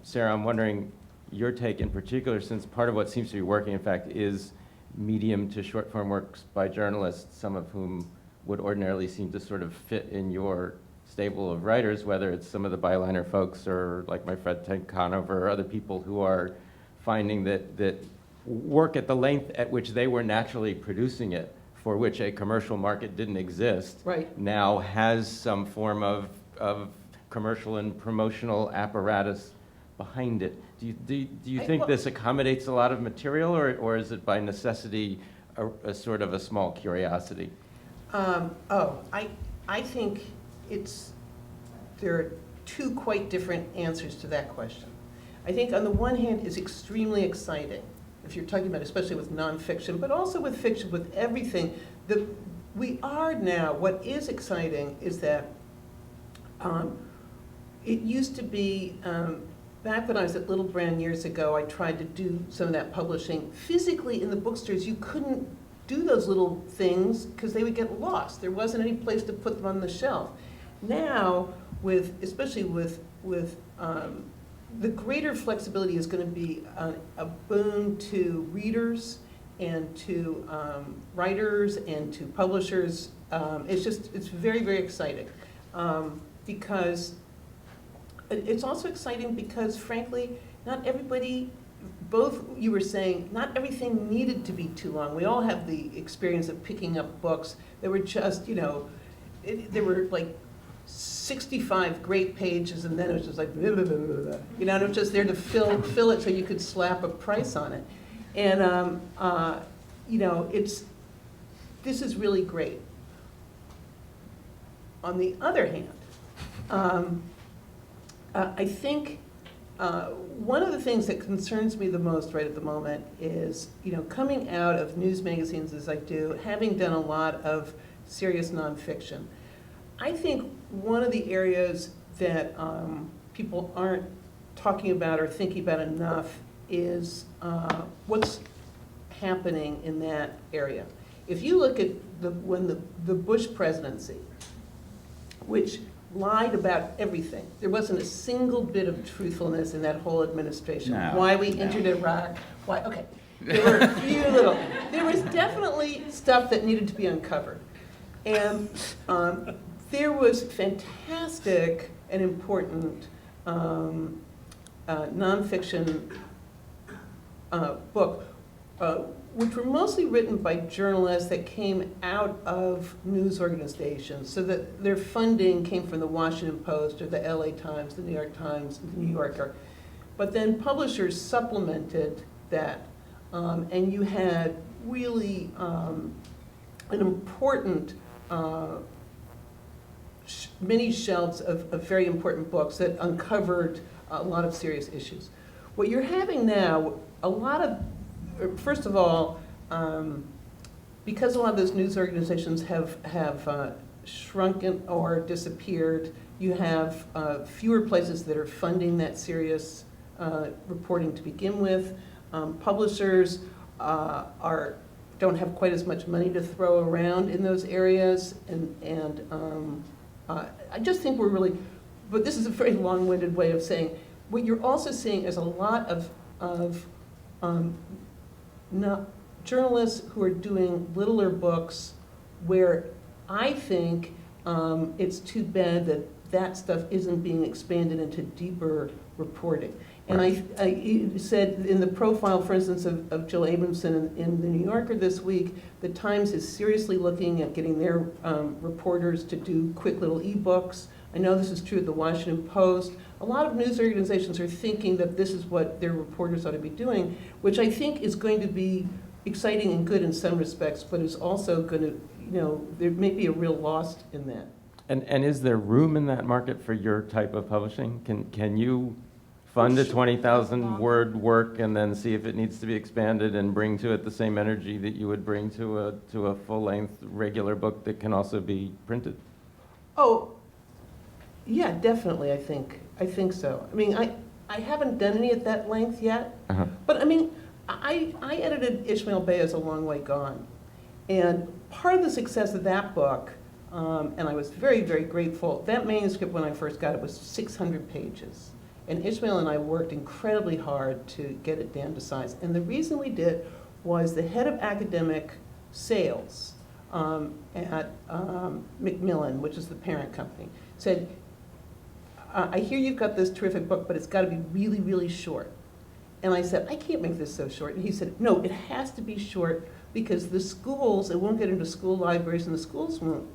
Sarah, I'm wondering your take in particular, since part of what seems to be working, in fact, is medium to short form works by journalists, some of whom would ordinarily seem to sort of fit in your stable of writers, whether it's some of the byliner folks or like my friend Ted Conover or other people who are finding that work at the length at which they were naturally producing it, for which a commercial market didn't exist, Right. now has some form of commercial and promotional apparatus behind it. Do you think this accommodates a lot of material, or is it by necessity a sort of a small curiosity? I think there are 2 quite different answers to that question. I think on the one hand, it's extremely exciting, if you're talking about, especially with nonfiction, but also with fiction, with everything. We are now, what is exciting is that it used to be, back when I was at Little Brand years ago, I tried to do some of that publishing. Physically in the bookstores, you couldn't do those little things because they would get lost. There wasn't any place to put them on the shelf. Now, especially with the greater flexibility is going to be a boon to readers and to writers and to publishers. It's very, very exciting. Because it's also exciting because, frankly, not everybody, both you were saying, not everything needed to be too long. We all have the experience of picking up books that were just, there were like 65 great pages, and then it was just like, blah, blah, blah, blah, blah. And it was just there to fill it so you could slap a price on it. And, this is really great. On the other hand, I think one of the things that concerns me the most right at the moment is, coming out of news magazines as I do, having done a lot of serious nonfiction, I think one of the areas that people aren't talking about or thinking about enough is what's happening in that area. If you look at when the Bush presidency, which lied about everything. There wasn't a single bit of truthfulness in that whole administration. No, why we entered Iraq, why, okay. There were a few little, there was definitely stuff that needed to be uncovered. And there was fantastic and important nonfiction book, which were mostly written by journalists that came out of news organizations, so that their funding came from the Washington Post or the LA Times, the New York Times, the New Yorker. But then publishers supplemented that, and you had really an important many shelves of very important books that uncovered a lot of serious issues. What you're having now, a lot of, first of all, because a lot of those news organizations have shrunken or disappeared, you have fewer places that are funding that serious reporting to begin with. Publishers don't have quite as much money to throw around in those areas, and I just think we're really, but this is a very long-winded way of saying, what you're also seeing is a lot of journalists who are doing littler books where I think it's too bad that that stuff isn't being expanded into deeper reporting. And I said in the profile, for instance, of Jill Abramson in the New Yorker this week, the Times is seriously looking at getting their reporters to do quick little e-books. I know this is true at the Washington Post. A lot of news organizations are thinking that this is what their reporters ought to be doing, which I think is going to be exciting and good in some respects, but is also going to, there may be a real loss in that. And is there room in that market for your type of publishing? Can you fund a 20,000 word work and then see if it needs to be expanded and bring to it the same energy that you would bring to a full-length regular book that can also be printed? Oh, yeah, definitely, I think so. I mean, I haven't done any at that length yet, but I mean, I edited Ishmael Beah's A Long Way Gone, and part of the success of that book, and I was very, very grateful, that manuscript when I first got it was 600 pages. And Ishmael and I worked incredibly hard to get it down to size. And the reason we did was the head of academic sales at Macmillan, which is the parent company, said, I hear you've got this terrific book, but it's got to be really, really short. And I said, I can't make this so short. And he said, no, it has to be short because the schools, it won't get into school libraries and the schools won't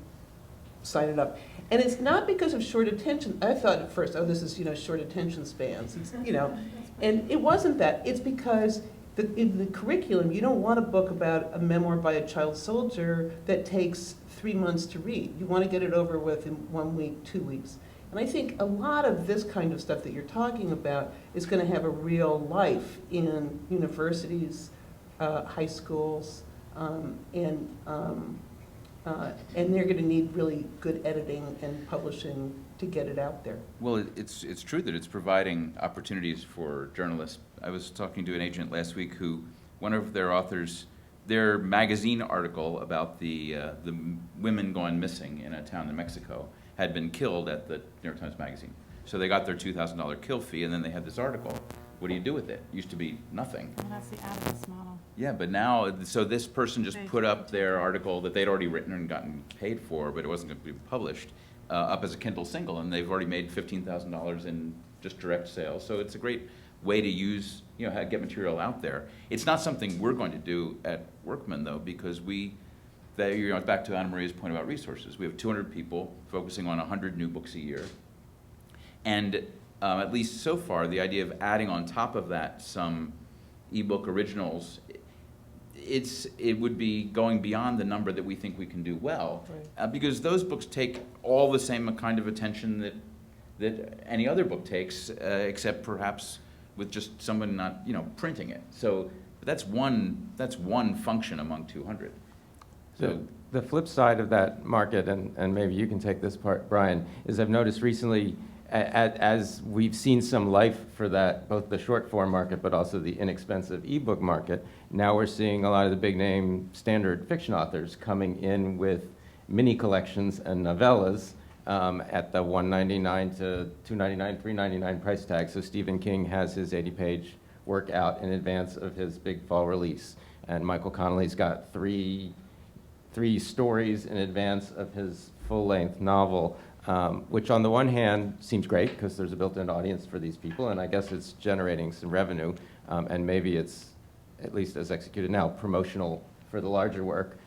sign it up. And it's not because of short attention. I thought at first, oh, this is, short attention spans, it's, and it wasn't that. It's because in the curriculum, you don't want a book about a memoir by a child soldier that takes 3 months to read. You want to get it over with in 1 week, 2 weeks. And I think a lot of this kind of stuff that you're talking about is going to have a real life in universities, high schools, and they're going to need really good editing and publishing to get it out there. Well, it's true that it's providing opportunities for journalists. I was talking to an agent last week who, one of their authors, their magazine article about the women gone missing in a town in Mexico had been killed at the New York Times Magazine. So they got their $2,000 kill fee, and then they had this article. What do you do with it? Used to be nothing. Well, that's the Atticus model. Yeah, but now, so this person just Right. put up their article that they'd already written and gotten paid for, but it wasn't going to be published, up as a Kindle single, and they've already made $15,000 in just direct sales. So it's a great way to use, get material out there. It's not something we're going to do at Workman, though, because back to Ana Maria's point about resources. We have 200 people focusing on 100 new books a year. And at least so far, the idea of adding on top of that some ebook originals, it would be going beyond the number that we think we can do well, because those books take all the same kind of attention that any other book takes, except perhaps with just someone not printing it. So that's one function among 200. So the flip side of that market, and maybe you can take this part, Brian, is I've noticed recently, as we've seen some life for that, both the short form market but also the inexpensive ebook market, now we're seeing a lot of the big name standard fiction authors coming in with mini collections and novellas at the $199 to $299, $399 price tag. So Stephen King has his 80-page work out in advance of his big fall release, and Michael Connelly's got three stories in advance of his full-length novel. Which on the one hand seems great because there's a built-in audience for these people, and I guess it's generating some revenue, and maybe it's, at least as executed now, promotional for the larger work.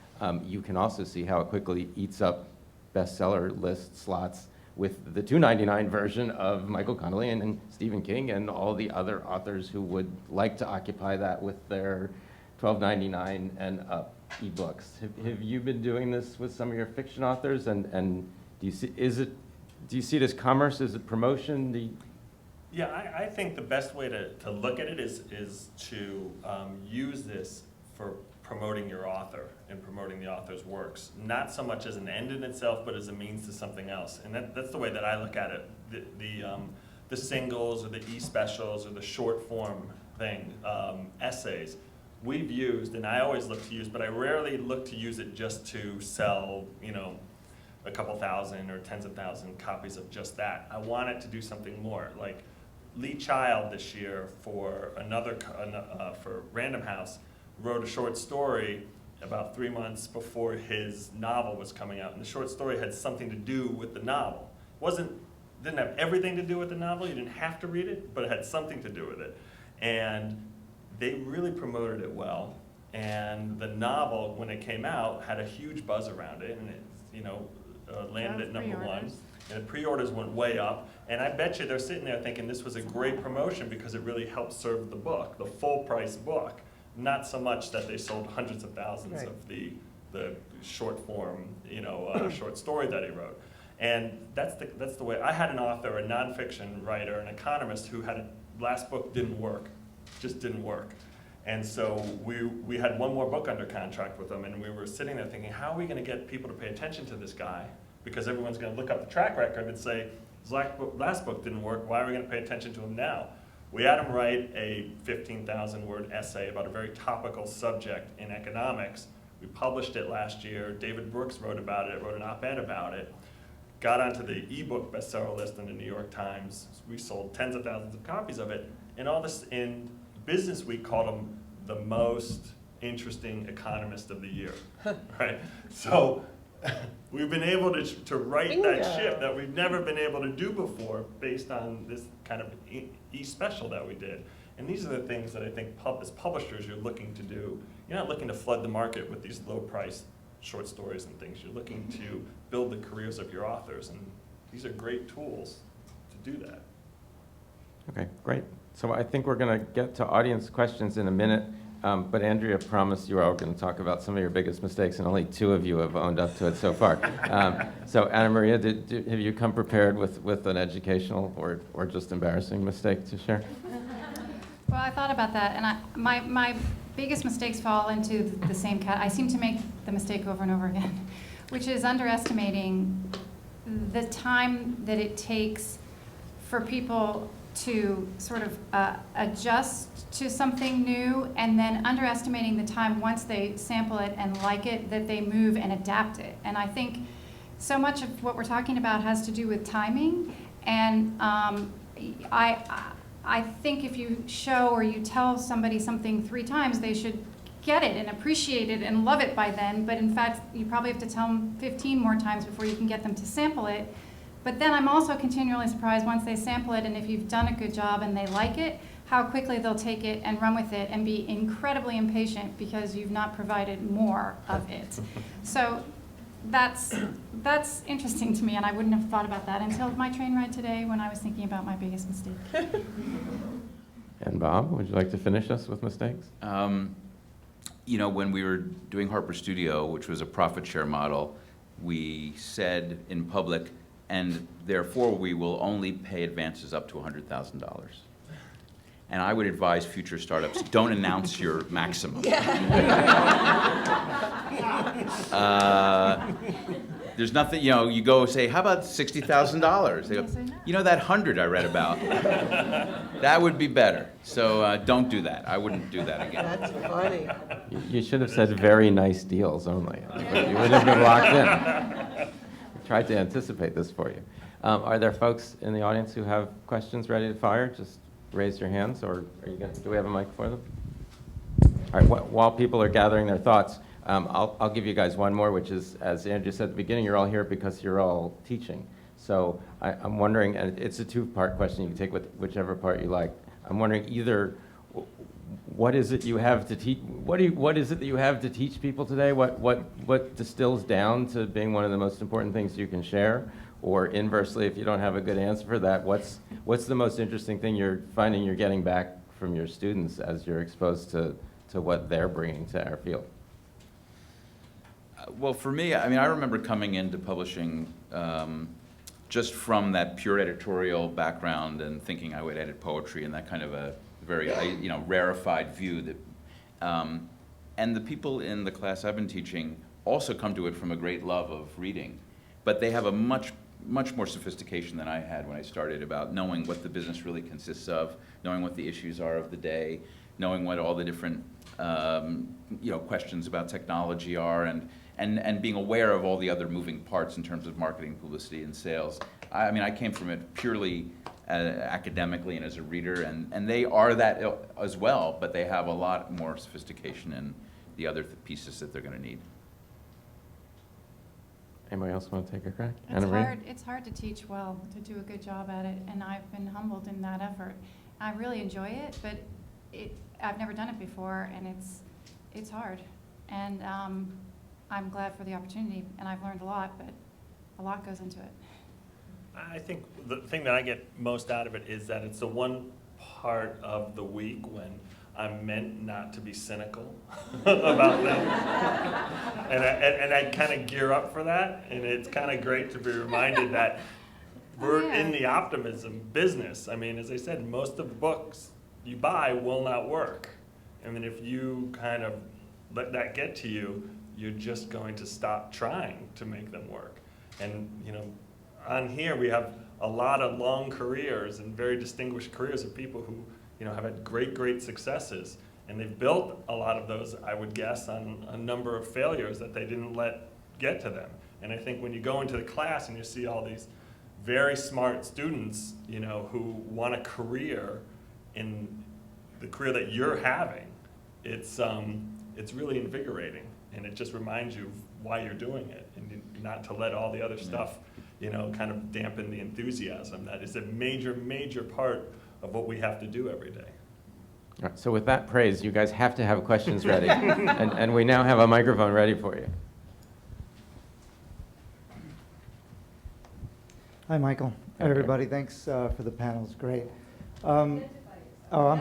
You can also see how it quickly eats up bestseller list slots with the $299 version of Michael Connelly and Stephen King and all the other authors who would like to occupy that with their $12.99 and up ebooks. Have you been doing this with some of your fiction authors, and do you see it as commerce? Is it promotion? Yeah, I think the best way to look at it is to use this for promoting your author and promoting the author's works, not so much as an end in itself, but as a means to something else. And that's the way that I look at it. The singles or the e-specials or the short form thing, essays, we've used, and I always look to use, but I rarely look to use it just to sell, a couple thousand or tens of thousand copies of just that. I want it to do something more. Like Lee Child this year for for Random House wrote a short story about 3 months before his novel was coming out, and the short story had something to do with the novel. Didn't have everything to do with the novel. You didn't have to read it, but it had something to do with it. And they really promoted it well. And the novel, when it came out, had a huge buzz around it, and it, landed at number one. And the pre-orders went way up. And I bet you they're sitting there thinking this was a great promotion because it really helped serve the book, the full price book. Not so much that they sold hundreds of thousands of the short form, short story that he wrote. And that's the way. I had an author, a nonfiction writer, an economist who had last book didn't work, just didn't work. And so we had one more book under contract with him, and we were sitting there thinking, how are we going to get people to pay attention to this guy? Because everyone's going to look up the track record and say, his last book didn't work, why are we going to pay attention to him now? We had him write a 15,000-word essay about a very topical subject in economics. We published it last year. David Brooks wrote about it, wrote an op-ed about it, got onto the ebook bestseller list in the New York Times. We sold tens of thousands of copies of it, and all this in Business Week called him the most interesting economist of the year, right? So we've been able to right that ship that we've never been able to do before based on this kind of e-special that we did. And these are the things that I think as publishers you're looking to do. You're not looking to flood the market with these low-priced short stories and things. You're looking to build the careers of your authors, and these are great tools to do that. Okay, great. So I think we're going to get to audience questions in a minute, but Andrea promised you were all going to talk about some of your biggest mistakes, and only 2 of you have owned up to it so far. So Ana Maria, have you come prepared with an educational or just embarrassing mistake to share? Well, I thought about that, and my biggest mistakes fall into the same cat. I seem to make the mistake over and over again, which is underestimating the time that it takes for people to sort of adjust to something new, and then underestimating the time once they sample it and like it, that they move and adapt it. And I think so much of what we're talking about has to do with timing, and I think if you show or you tell somebody something 3 times, they should get it and appreciate it and love it by then, but in fact, you probably have to tell them 15 more times before you can get them to sample it. But then I'm also continually surprised once they sample it, and if you've done a good job and they like it, how quickly they'll take it and run with it and be incredibly impatient because you've not provided more of it. So that's interesting to me, and I wouldn't have thought about that until my train ride today when I was thinking about my biggest mistake. And Bob, would you like to finish us with mistakes? You know, when we were doing Harper Studio, which was a profit share model, we said in public, and therefore we will only pay advances up to $100,000. And I would advise future startups, don't announce your maximum. There's nothing, you know, you go say, how about $60,000? They go, you know, that 100 I read about, that would be better. So don't do that. I wouldn't do that again. That's funny. You should have said very nice deals only. You would have been locked in. We tried to anticipate this for you. Are there folks in the audience who have questions ready to fire? Just raise your hands, or are you going do we have a mic for them? All right, while people are gathering their thoughts, I'll give you guys one more, which is, as Andrew said at the beginning, you're all here because you're all teaching. So I'm wondering, and it's a two-part question, you can take whichever part you like. I'm wondering either, what is it you have to teach? What is it that you have to teach people today? What distills down to being one of the most important things you can share? Or inversely, if you don't have a good answer for that, what's the most interesting thing you're finding you're getting back from your students as you're exposed to what they're bringing to our field? Well, for me, I mean, I remember coming into publishing just from that pure editorial background and thinking I would edit poetry and that kind of a very, you know, rarefied view that, and the people in the class I've been teaching also come to it from a great love of reading, but they have a much more sophistication than I had when I started about knowing what the business really consists of, knowing what the issues are of the day, knowing what all the different you know, questions about technology are, and being aware of all the other moving parts in terms of marketing, publicity, and sales. I mean, I came from it purely academically and as a reader, and they are that as well, but they have a lot more sophistication in the other pieces that they're going to need. Anybody else want to take a crack? It's Ana Maria? hard. It's hard to teach well, to do a good job at it, and I've been humbled in that effort. I really enjoy it, but I've never done it before, and it's hard. And I'm glad for the opportunity, and I've learned a lot, but a lot goes into it. I think the thing that I get most out of it is that it's the one part of the week when I'm meant not to be cynical about things. And I kind of gear up for that, and it's kind of great to be reminded that we're in the optimism business. I mean, as I said, most of the books you buy will not work. I mean, if you kind of let that get to you, you're just going to stop trying to make them work. And, you know, on here we have a lot of long careers and very distinguished careers of people who, you know, have had great successes, and they've built a lot of those, I would guess, on a number of failures that they didn't let get to them. And I think when you go into the class and you see all these very smart students, you know, who want a career in the career that you're having, it's really invigorating, and it just reminds you why you're doing it, and not to let all the other stuff, you know, kind of dampen the enthusiasm. That is a major part of what we have to do every day. All right, so with that praise, you guys have to have questions ready. and we now have a microphone ready for you. Hi, Michael. Hi, everybody. Thanks for the panel. It's great. I'm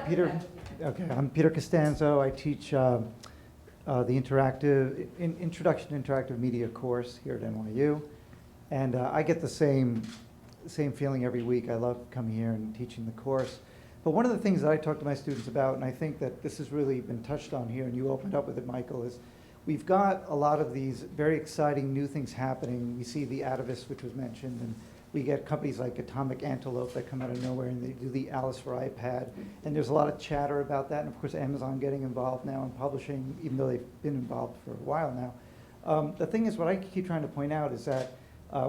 Peter. Okay, I'm Peter Costanzo. I teach the Introduction to Interactive Media course here at NYU, and I get the same feeling every week. I love coming here and teaching the course. But one of the things that I talk to my students about, and I think that this has really been touched on here, and you opened up with it, Michael, is we've got a lot of these very exciting new things happening. We see the Atavis, which was mentioned, and we get companies like Atomic Antelope that come out of nowhere, and they do the Alice for iPad. And there's a lot of chatter about that, and of course Amazon getting involved now in publishing, even though they've been involved for a while now. The thing is, what I keep trying to point out is that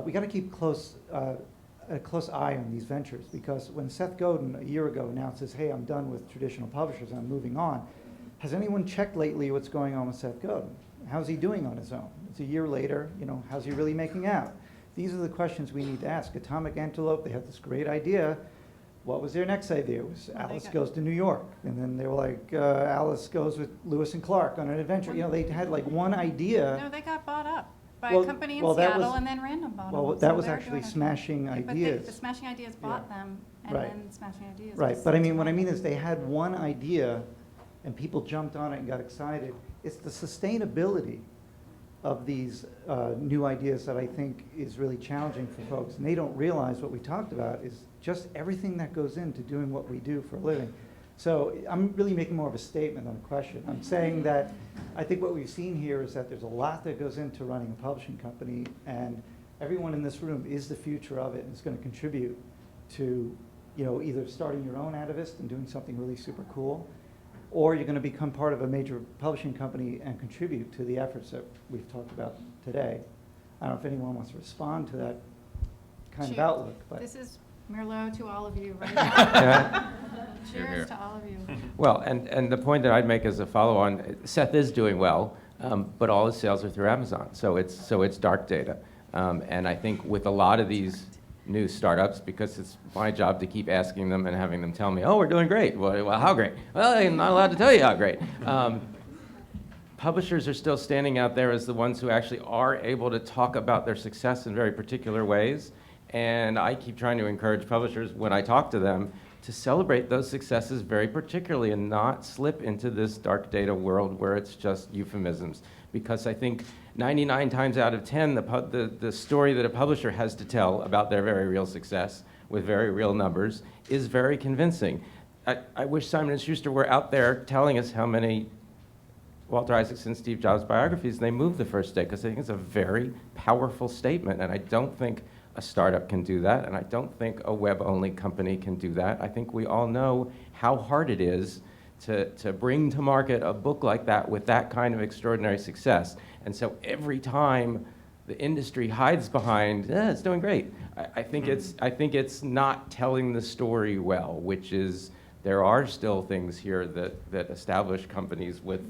we got to keep a close eye on these ventures, because when Seth Godin a year ago announces, hey, I'm done with traditional publishers, I'm moving on, has anyone checked lately what's going on with Seth Godin? How's he doing on his own? It's a year later, how's he really making out? These are the questions we need to ask. Atomic Antelope, they had this great idea. What was their next idea? It was Alice Goes to New York. And then they were like, Alice goes with Lewis and Clark on an adventure. They had like one idea. No, they got bought up by Well- a company in well, that Seattle, was- and then Random bought Well, them. that So was they're actually doing okay. Smashing Yeah, but Ideas. the Smashing Ideas bought Yeah. them, and Right. then Smashing Ideas. Right, was but I mean, sold what I to mean them. is they had one idea and people jumped on it and got excited. It's the sustainability of these new ideas that I think is really challenging for folks. And they don't realize what we talked about is just everything that goes into doing what we do for a living. So I'm really making more of a statement than a question. I'm saying that I think what we've seen here is that there's a lot that goes into running a publishing company, and everyone in this room is the future of it and is going to contribute to either starting your own Atavist and doing something really super cool, or you're going to become part of a major publishing company and contribute to the efforts that we've talked about today. I don't know if anyone wants to respond to that kind of Cheers. outlook, but This is Merlot to all of you right Yeah. now. Hear, hear. Cheers to all of you. Well, and the point that I'd make as a follow-on, Seth is doing well, but all his sales are through Amazon, so it's dark data. And I think with a lot of these new startups, because it's my job to keep asking them and having them tell me, oh, we're doing great. Well, how great? Well, I'm not allowed to tell you how great. Publishers are still standing out there as the ones who actually are able to talk about their success in very particular ways. And I keep trying to encourage publishers, when I talk to them, to celebrate those successes very particularly and not slip into this dark data world where it's just euphemisms. Because I think 99 times out of 10, the story that a publisher has to tell about their very real success with very real numbers is very convincing. I wish Simon & Schuster were out there telling us how many Walter Isaacson, Steve Jobs biographies they moved the first day, because I think it's a very powerful statement, and I don't think a startup can do that, and I don't think a web-only company can do that. I think we all know how hard it is to bring to market a book like that with that kind of extraordinary success. And so every time the industry hides behind, it's doing great, I think it's not telling the story well, which is there are still things here that established companies with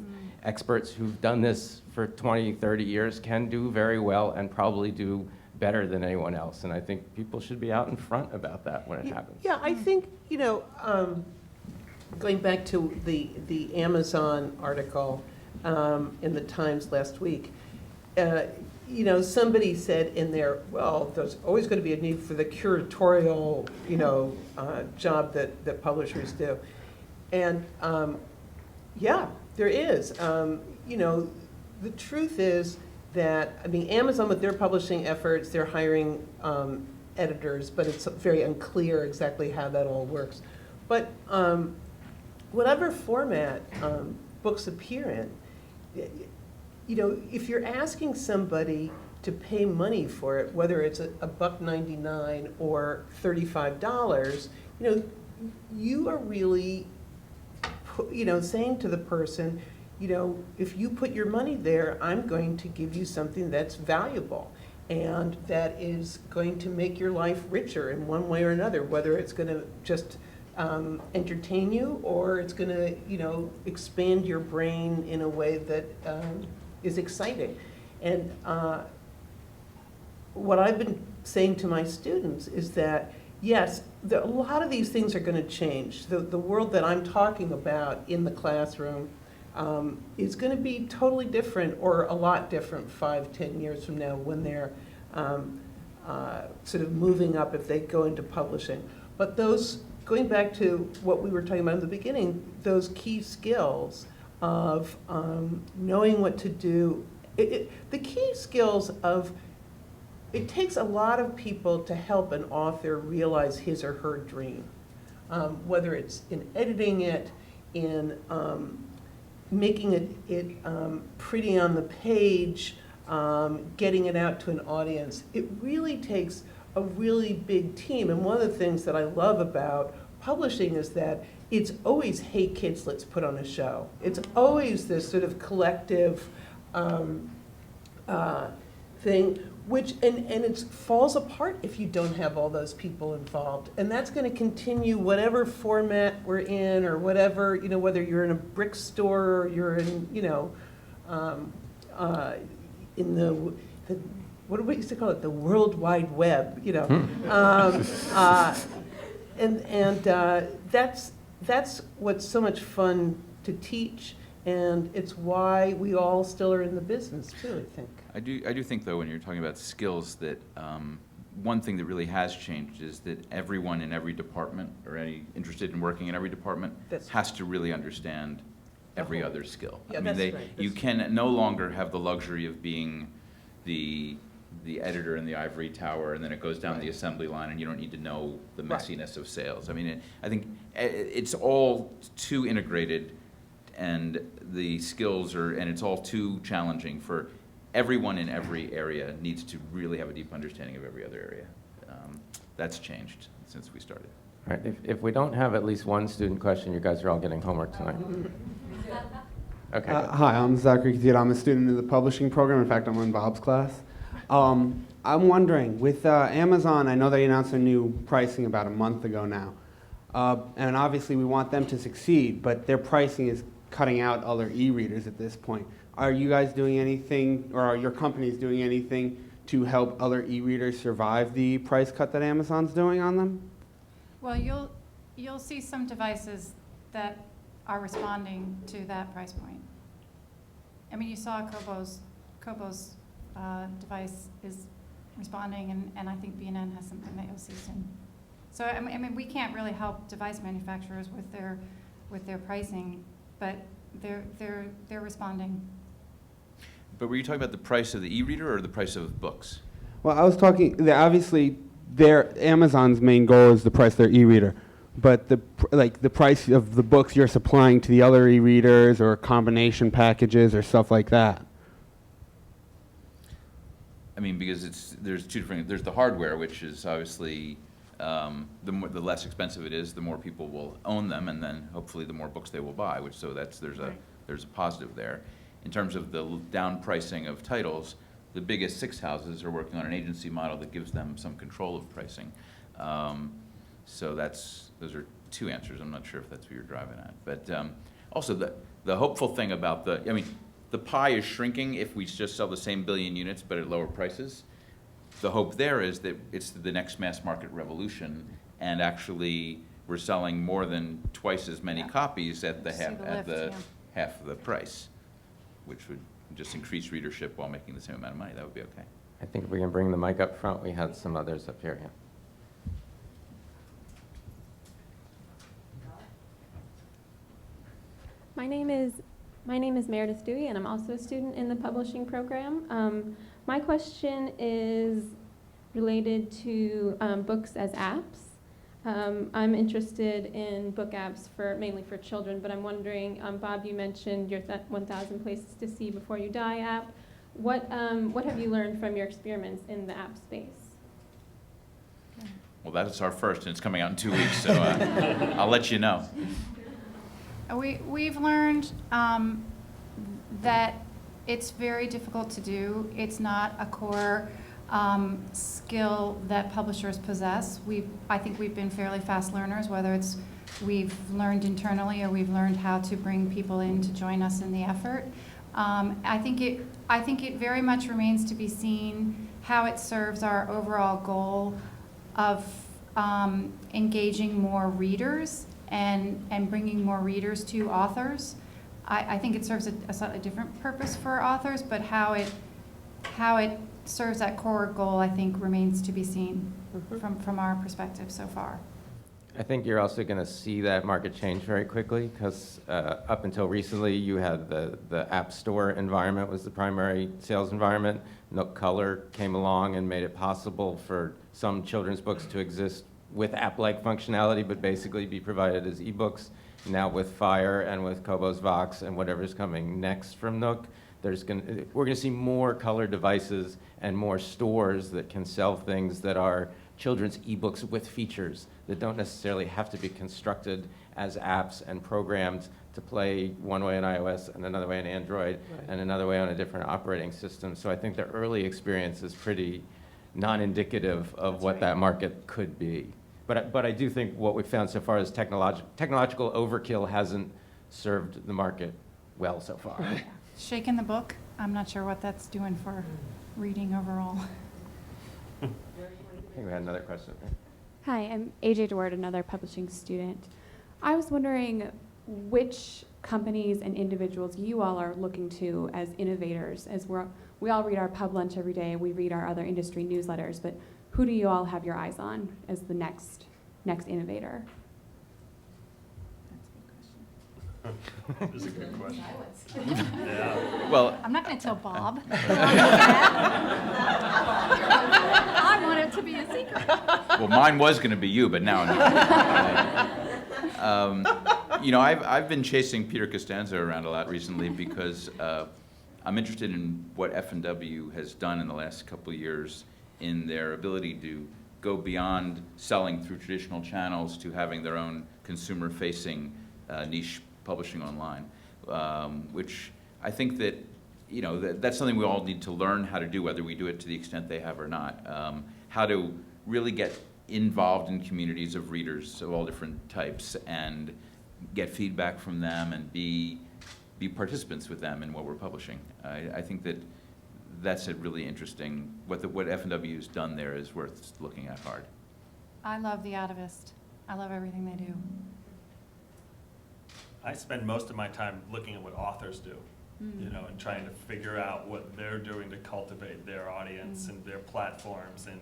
experts who've done this for 20, 30 years can do very well and probably do better than anyone else. And I think people should be out in front about that when it happens. Yeah, I think, going back to the Amazon article in the Times last week, somebody said in there, well, there's always going to be a need for the curatorial, job that publishers do. And yeah, there is. The truth is that, Amazon with their publishing efforts, they're hiring editors, but it's very unclear exactly how that all works. But whatever format books appear in, if you're asking somebody to pay money for it, whether it's $1.99 or $35, you are really, saying to the person, if you put your money there, I'm going to give you something that's valuable and that is going to make your life richer in one way or another, whether it's going to just entertain you or it's going to, expand your brain in a way that is exciting. And what I've been saying to my students is that, yes, a lot of these things are going to change. The world that I'm talking about in the classroom is going to be totally different or a lot different 5, 10 years from now when they're sort of moving up if they go into publishing. But those, going back to what we were talking about in the beginning, those key skills of knowing what to do, the key skills of, it takes a lot of people to help an author realize his or her dream, whether it's in editing it, in making it pretty on the page, getting it out to an audience. It really takes a really big team. And one of the things that I love about publishing is that it's always, hey kids, let's put on a show. It's always this sort of collective thing, which, and it falls apart if you don't have all those people involved. And that's going to continue whatever format we're in, or whatever, you know, whether you're in a brick store or you're in, you know, in the what do we used to call it, the World Wide Web, you know. That's what's so much fun to teach, and it's why we all still are in the business too, I think. I do think, though, when you're talking about skills, that one thing that really has changed is that everyone in every department, or any interested in working in every department, has to really understand every other skill. Yeah, I mean, that's right. you can no longer have the luxury of being the editor in the ivory tower, and then it goes down the assembly line, and you don't need to know the messiness of sales. I mean, I think it's all too integrated, and the skills and it's all too challenging for everyone in every area needs to really have a deep understanding of every other area. That's changed since we started. All right, if we don't have at least one student question, you guys are all getting homework tonight. Okay. Hi, I'm Zachary Katia. I'm a student in the publishing program. In fact, I'm in Bob's class. I'm wondering, with Amazon, I know they announced their new pricing about a month ago now. And obviously we want them to succeed, but their pricing is cutting out other e-readers at this point. Are you guys doing anything, or are your companies doing anything to help other e-readers survive the price cut that Amazon's doing on them? Well, you'll see some devices that are responding to that price point. I mean, you saw Kobo's device is responding, and I think B&N has something that you'll see soon. So I mean, we can't really help device manufacturers with their pricing, but they're responding. But were you talking about the price of the e-reader or the price of books? Well, I was talking, obviously, Amazon's main goal is the price of their e-reader, but the price of the books you're supplying to the other e-readers, or combination packages or stuff like that. I mean, because there's two different. There's the hardware, which is obviously the less expensive it is, the more people will own them, and then hopefully the more books they will buy. There's a positive there. In terms of the down pricing of titles, the biggest 6 houses are working on an agency model that gives them some control of pricing. So those are two answers. I'm not sure if that's what you're driving at. But also the hopeful thing about the pie is shrinking if we just sell the same billion units but at lower prices. The hope there is that it's the next mass market revolution, and actually we're selling more than twice as many copies at half of the price, which would just increase readership while making the same amount of money. That would be okay. I think if we can bring the mic up front, we had some others up here. Yeah. My name is Meredith Dewey, and I'm also a student in the publishing program. My question is related to books as apps. I'm interested in book apps mainly for children, but I'm wondering, Bob, you mentioned your 1,000 Places to See Before You Die app. What have you learned from your experiments in the app space? Well, that is our first, and it's coming out in 2 weeks, so I'll let you know. We've learned that it's very difficult to do. It's not a core skill that publishers possess. I think we've been fairly fast learners, whether it's we've learned internally or we've learned how to bring people in to join us in the effort. I think it very much remains to be seen how it serves our overall goal of engaging more readers and bringing more readers to authors. I think it serves a slightly different purpose for authors, but how it serves that core goal, I think, remains to be seen from our perspective so far. I think you're also going to see that market change very quickly, because up until recently, you had the App Store environment was the primary sales environment. Nook Color came along and made it possible for some children's books to exist with app-like functionality, but basically be provided as ebooks. Now with Fire and with Kobo's Vox and whatever's coming next from Nook, we're going to see more color devices and more stores that can sell things that are children's ebooks with features that don't necessarily have to be constructed as apps and programmed to play one way on iOS and another way on Android Right. and another way on a different operating system. So I think the early experience is pretty non-indicative of That's what right. that market could be. But I do think what we've found so far is technological overkill hasn't served the market well so far. Shaking the book, I'm not sure what that's doing for reading overall. I think we had another question. Hi, I'm AJ DeWard, another publishing student. I was wondering which companies and individuals you all are looking to as innovators, as we all read our pub lunch every day, we read our other industry newsletters, but who do you all have your eyes on as the next innovator? That's a good question. Yeah. Well, I'm not going to tell Bob. I want it to be a secret. well, mine was going to be you, but now I'm not. You know, I've been chasing Peter Costanza around a lot recently because I'm interested in what F&W has done in the last couple of years in their ability to go beyond selling through traditional channels to having their own consumer-facing niche publishing online, which I think that, you know, that's something we all need to learn how to do, whether we do it to the extent they have or not. How to really get involved in communities of readers of all different types and get feedback from them and be participants with them in what we're publishing. I think that's a really interesting, what F&W has done there is worth looking at hard. I love The Atavist. I love everything they do. I spend most of my time looking at what authors do, you know, and trying to figure out what they're doing to cultivate their audience and their platforms, and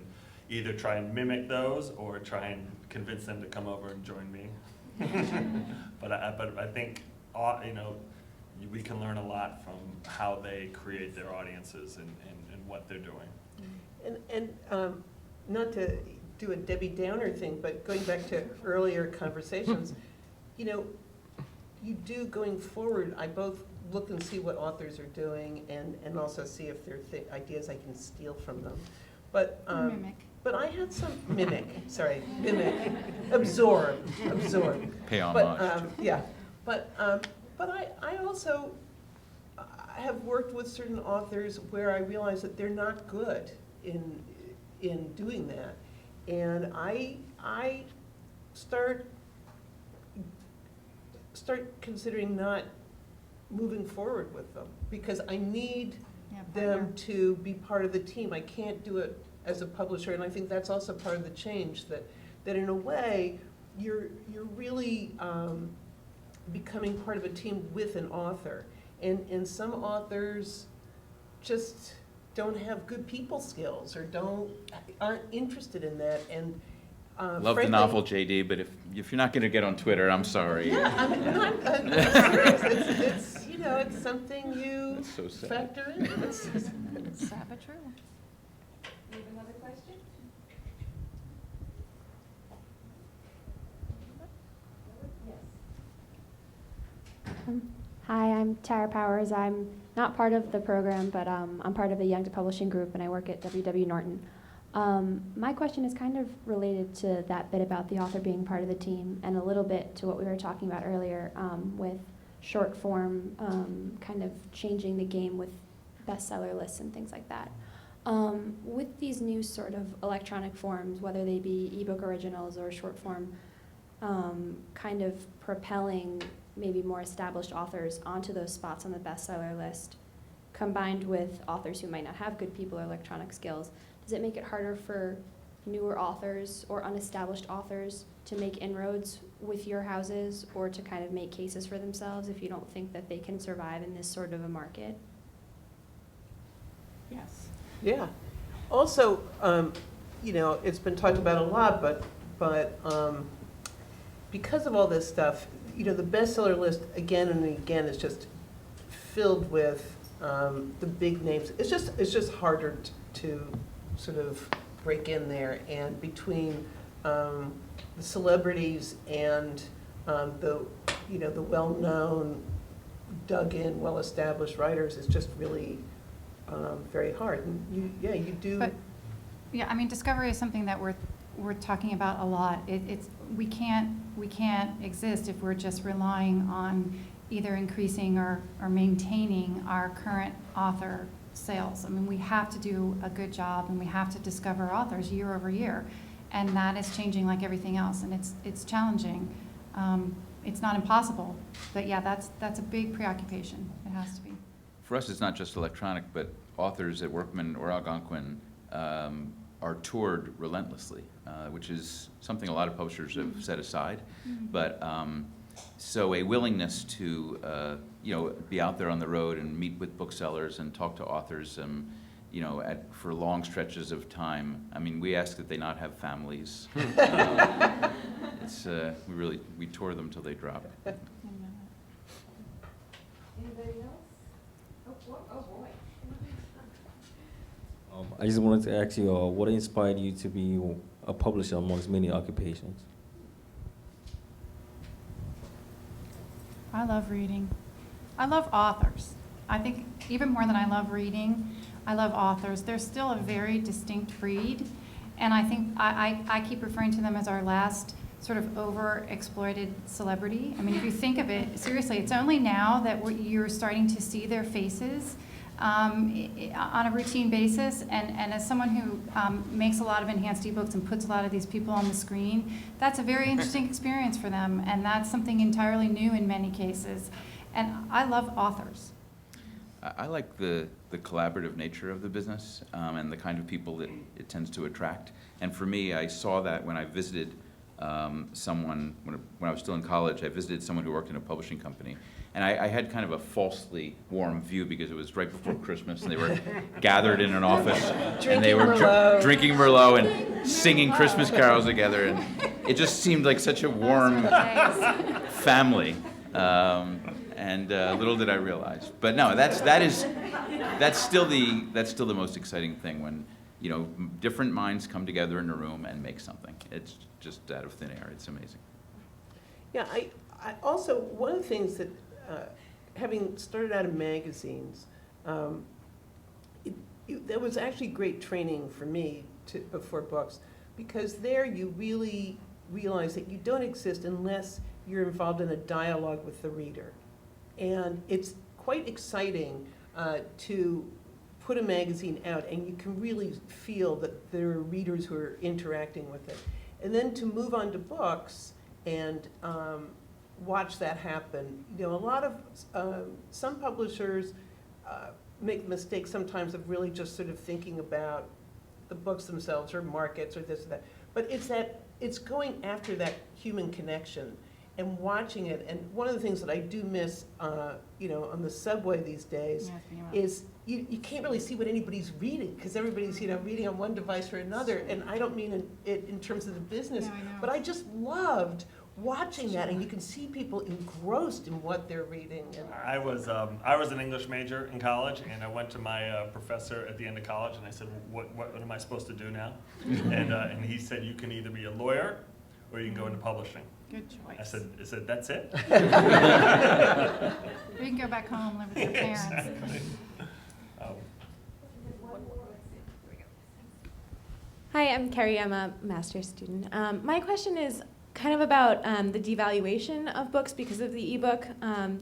either try and mimic those or try and convince them to come over and join me. But I think, you know, we can learn a lot from how they create their audiences and what they're doing. And not to do a Debbie Downer thing, but going back to earlier conversations, you know, you do going forward, I both look and see what authors are doing and also see if there are ideas I can steal from them. But Mimic. But I had some mimic, absorb. Pay But homage. yeah, but I also have worked with certain authors where I realize that they're not good in doing that, and I start considering not moving forward with them because I need them to be part of the team. I can't do it as a publisher, and I think that's also part of the change, that in a way you're really becoming part of a team with an author, and some authors just don't have good people skills or aren't interested in that, and Love frankly, the novel, JD, but if you're not going to get on Twitter, I'm sorry. Yeah, I'm serious. It's you know, it's something you That's so sad. factor in. Sad but true. We have another question? Hi, I'm Tara Powers. I'm not part of the program, but I'm part of the Young to Publishing group, and I work at W.W. Norton. My question is kind of related to that bit about the author being part of the team, and a little bit to what we were talking about earlier with short form kind of changing the game with bestseller lists and things like that. With these new sort of electronic forms, whether they be ebook originals or short form, kind of propelling maybe more established authors onto those spots on the bestseller list, combined with authors who might not have good people or electronic skills, does it make it harder for newer authors or unestablished authors to make inroads with your houses or to kind of make cases for themselves if you don't think that they can survive in this sort of a market? Yes. Yeah. Also, you know, it's been talked about a lot, but because of all this stuff, you know, the bestseller list again and again is just filled with the big names. It's just harder to sort of break in there, and between the celebrities and the well-known, dug-in, well-established writers is just really very hard. And you do. But, yeah, I mean, discovery is something that we're talking about a lot. We can't exist if we're just relying on either increasing or maintaining our current author sales. I mean, we have to do a good job, and we have to discover authors year over year, and that is changing like everything else, and it's challenging. It's not impossible, but yeah, that's a big preoccupation. It has to be. For us, it's not just electronic, but authors at Workman or Algonquin are toured relentlessly, which is something a lot of publishers have set aside. But so a willingness to be out there on the road and meet with booksellers and talk to authors, for long stretches of time. I mean, we ask that they not have families. We tour them till they drop. Anybody else? Oh boy. I just wanted to ask you, what inspired you to be a publisher amongst many occupations? I love reading. I love authors. I think even more than I love reading, I love authors. They're still a very distinct breed, and I think I keep referring to them as our last sort of overexploited celebrity. I mean, if you think of it, seriously, it's only now that you're starting to see their faces on a routine basis, and as someone who makes a lot of enhanced ebooks and puts a lot of these people on the screen, that's a very interesting experience for them, and that's something entirely new in many cases. And I love authors. I like the collaborative nature of the business and the kind of people that it tends to attract. And for me, I saw that when I visited someone, when I was still in college, I visited someone who worked in a publishing company. And I had kind of a falsely warm view because it was right before Christmas and they were gathered in an office and they were drinking Merlot and singing Christmas carols together. And it just seemed like such a warm family. And little did I realize. But no, that's still the most exciting thing when different minds come together in a room and make something. It's just out of thin air. It's amazing. Yeah, I also, one of the things that, having started out in magazines, that was actually great training for me before books, because there you really realize that you don't exist unless you're involved in a dialogue with the reader. And it's quite exciting to put a magazine out and you can really feel that there are readers who are interacting with it. And then to move on to books and watch that happen. A lot of, some publishers make the mistake sometimes of really just sort of thinking about the books themselves or markets or this or that. But it's going after that human connection and watching it. And one of the things that I do miss, on the subway these days is you can't really see what anybody's reading because everybody's, reading on one device or another. And I don't mean it in terms of the business, but I just loved watching that, and you can see people engrossed in what they're reading. And I was an English major in college, and I went to my professor at the end of college, and I said, "What am I supposed to do now?" And he said, "You can either be a lawyer, or you can go into publishing." Good choice. I said, "That's it." You can go back home, live with your parents. Exactly. Hi, I'm Carrie. I'm a master's student. My question is kind of about the devaluation of books because of the ebook,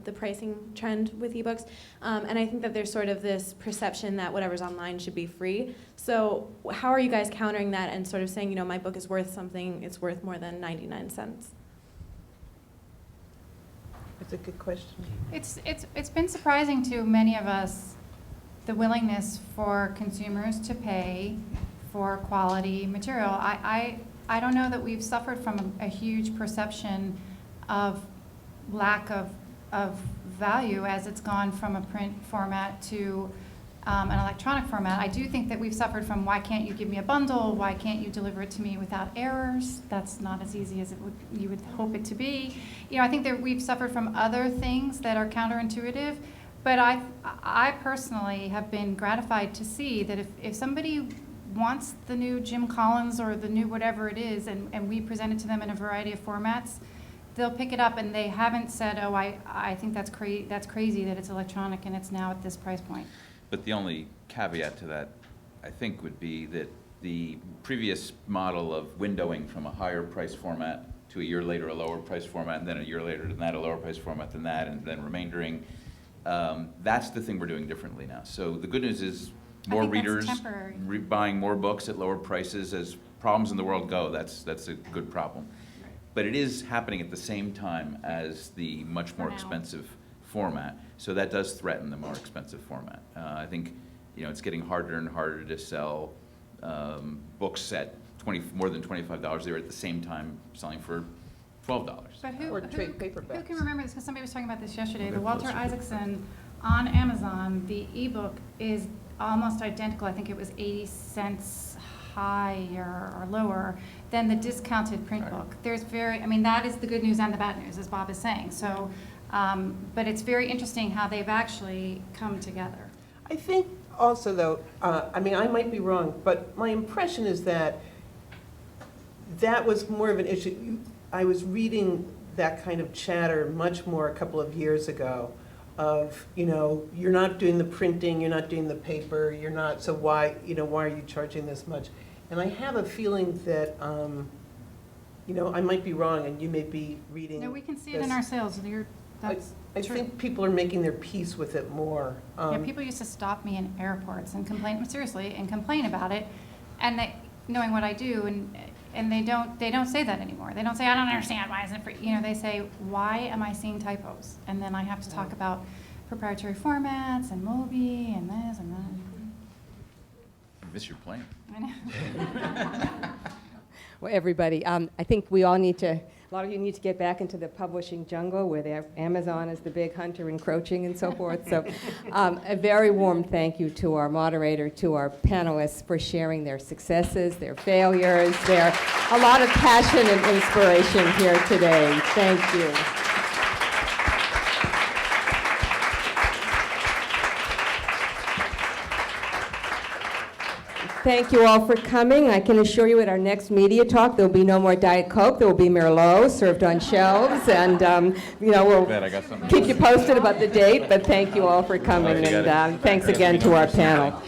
the pricing trend with ebooks. And I think that there's sort of this perception that whatever's online should be free. So how are you guys countering that and sort of saying, my book is worth something, it's worth more than 99 cents? it's a good question. It's been surprising to many of us, the willingness for consumers to pay for quality material. I don't know that we've suffered from a huge perception of lack of value as it's gone from a print format to an electronic format. I do think that we've suffered from, why can't you give me a bundle? Why can't you deliver it to me without errors? That's not as easy as you would hope it to be. I think that we've suffered from other things that are counterintuitive, but I personally have been gratified to see that if somebody wants the new Jim Collins or the new whatever it is, and we present it to them in a variety of formats, they'll pick it up, and they haven't said, "Oh, I think that's crazy that it's electronic and it's now at this price point." But the only caveat to that, I think, would be that the previous model of windowing from a higher price format to a year later a lower price format, and then a year later than that a lower price format than that, and then remaindering. That's the thing we're doing differently now. So the good news is more I think that's readers temporary. buying more books at lower prices. As problems in the world go, that's a good problem. But it is happening at the same time as the much more now. expensive format. So that does threaten the more expensive format. I think it's getting harder and harder to sell books at more than $25. They were at the same time selling for $12. But Or trade who paperbacks. can remember this? Because somebody was talking about this yesterday. They're The Walter closer. Isaacson on Amazon, the ebook is almost identical. I think it was 80 cents higher or lower than the discounted print Right. book. That is the good news and the bad news, as Bob is saying. So, but it's very interesting how they've actually come together. I think also, though, I might be wrong, but my impression is that that was more of an issue. I was reading that kind of chatter much more a couple of years ago of, you're not doing the printing, you're not doing the paper, so why are you charging this much? And I have a feeling that, I might be wrong, and you may be reading. No, we can see it this. in our sales. That's I true. think people are making their peace with it more. Yeah, people used to stop me in airports and complain, seriously, and complain about it, and they, knowing what I do, and they don't say that anymore. They don't say, I don't understand, why isn't it free? They say, why am I seeing typos? And then I have to talk about proprietary formats and Mobi and this and that. You miss your plane. I know. Well, everybody, I think we all need to, a lot of you need to get back into the publishing jungle where Amazon is the big hunter encroaching and so forth. So a very warm thank you to our moderator, to our panelists for sharing their successes, their failures, a lot of passion and inspiration here today. Thank you. Thank you all for coming. I can assure you at our next media talk, there'll be no more Diet Coke. There will be Merlot served on shelves, and we'll Bet I got something. keep you posted about the date. But thank you all for coming, and thanks again to our panel.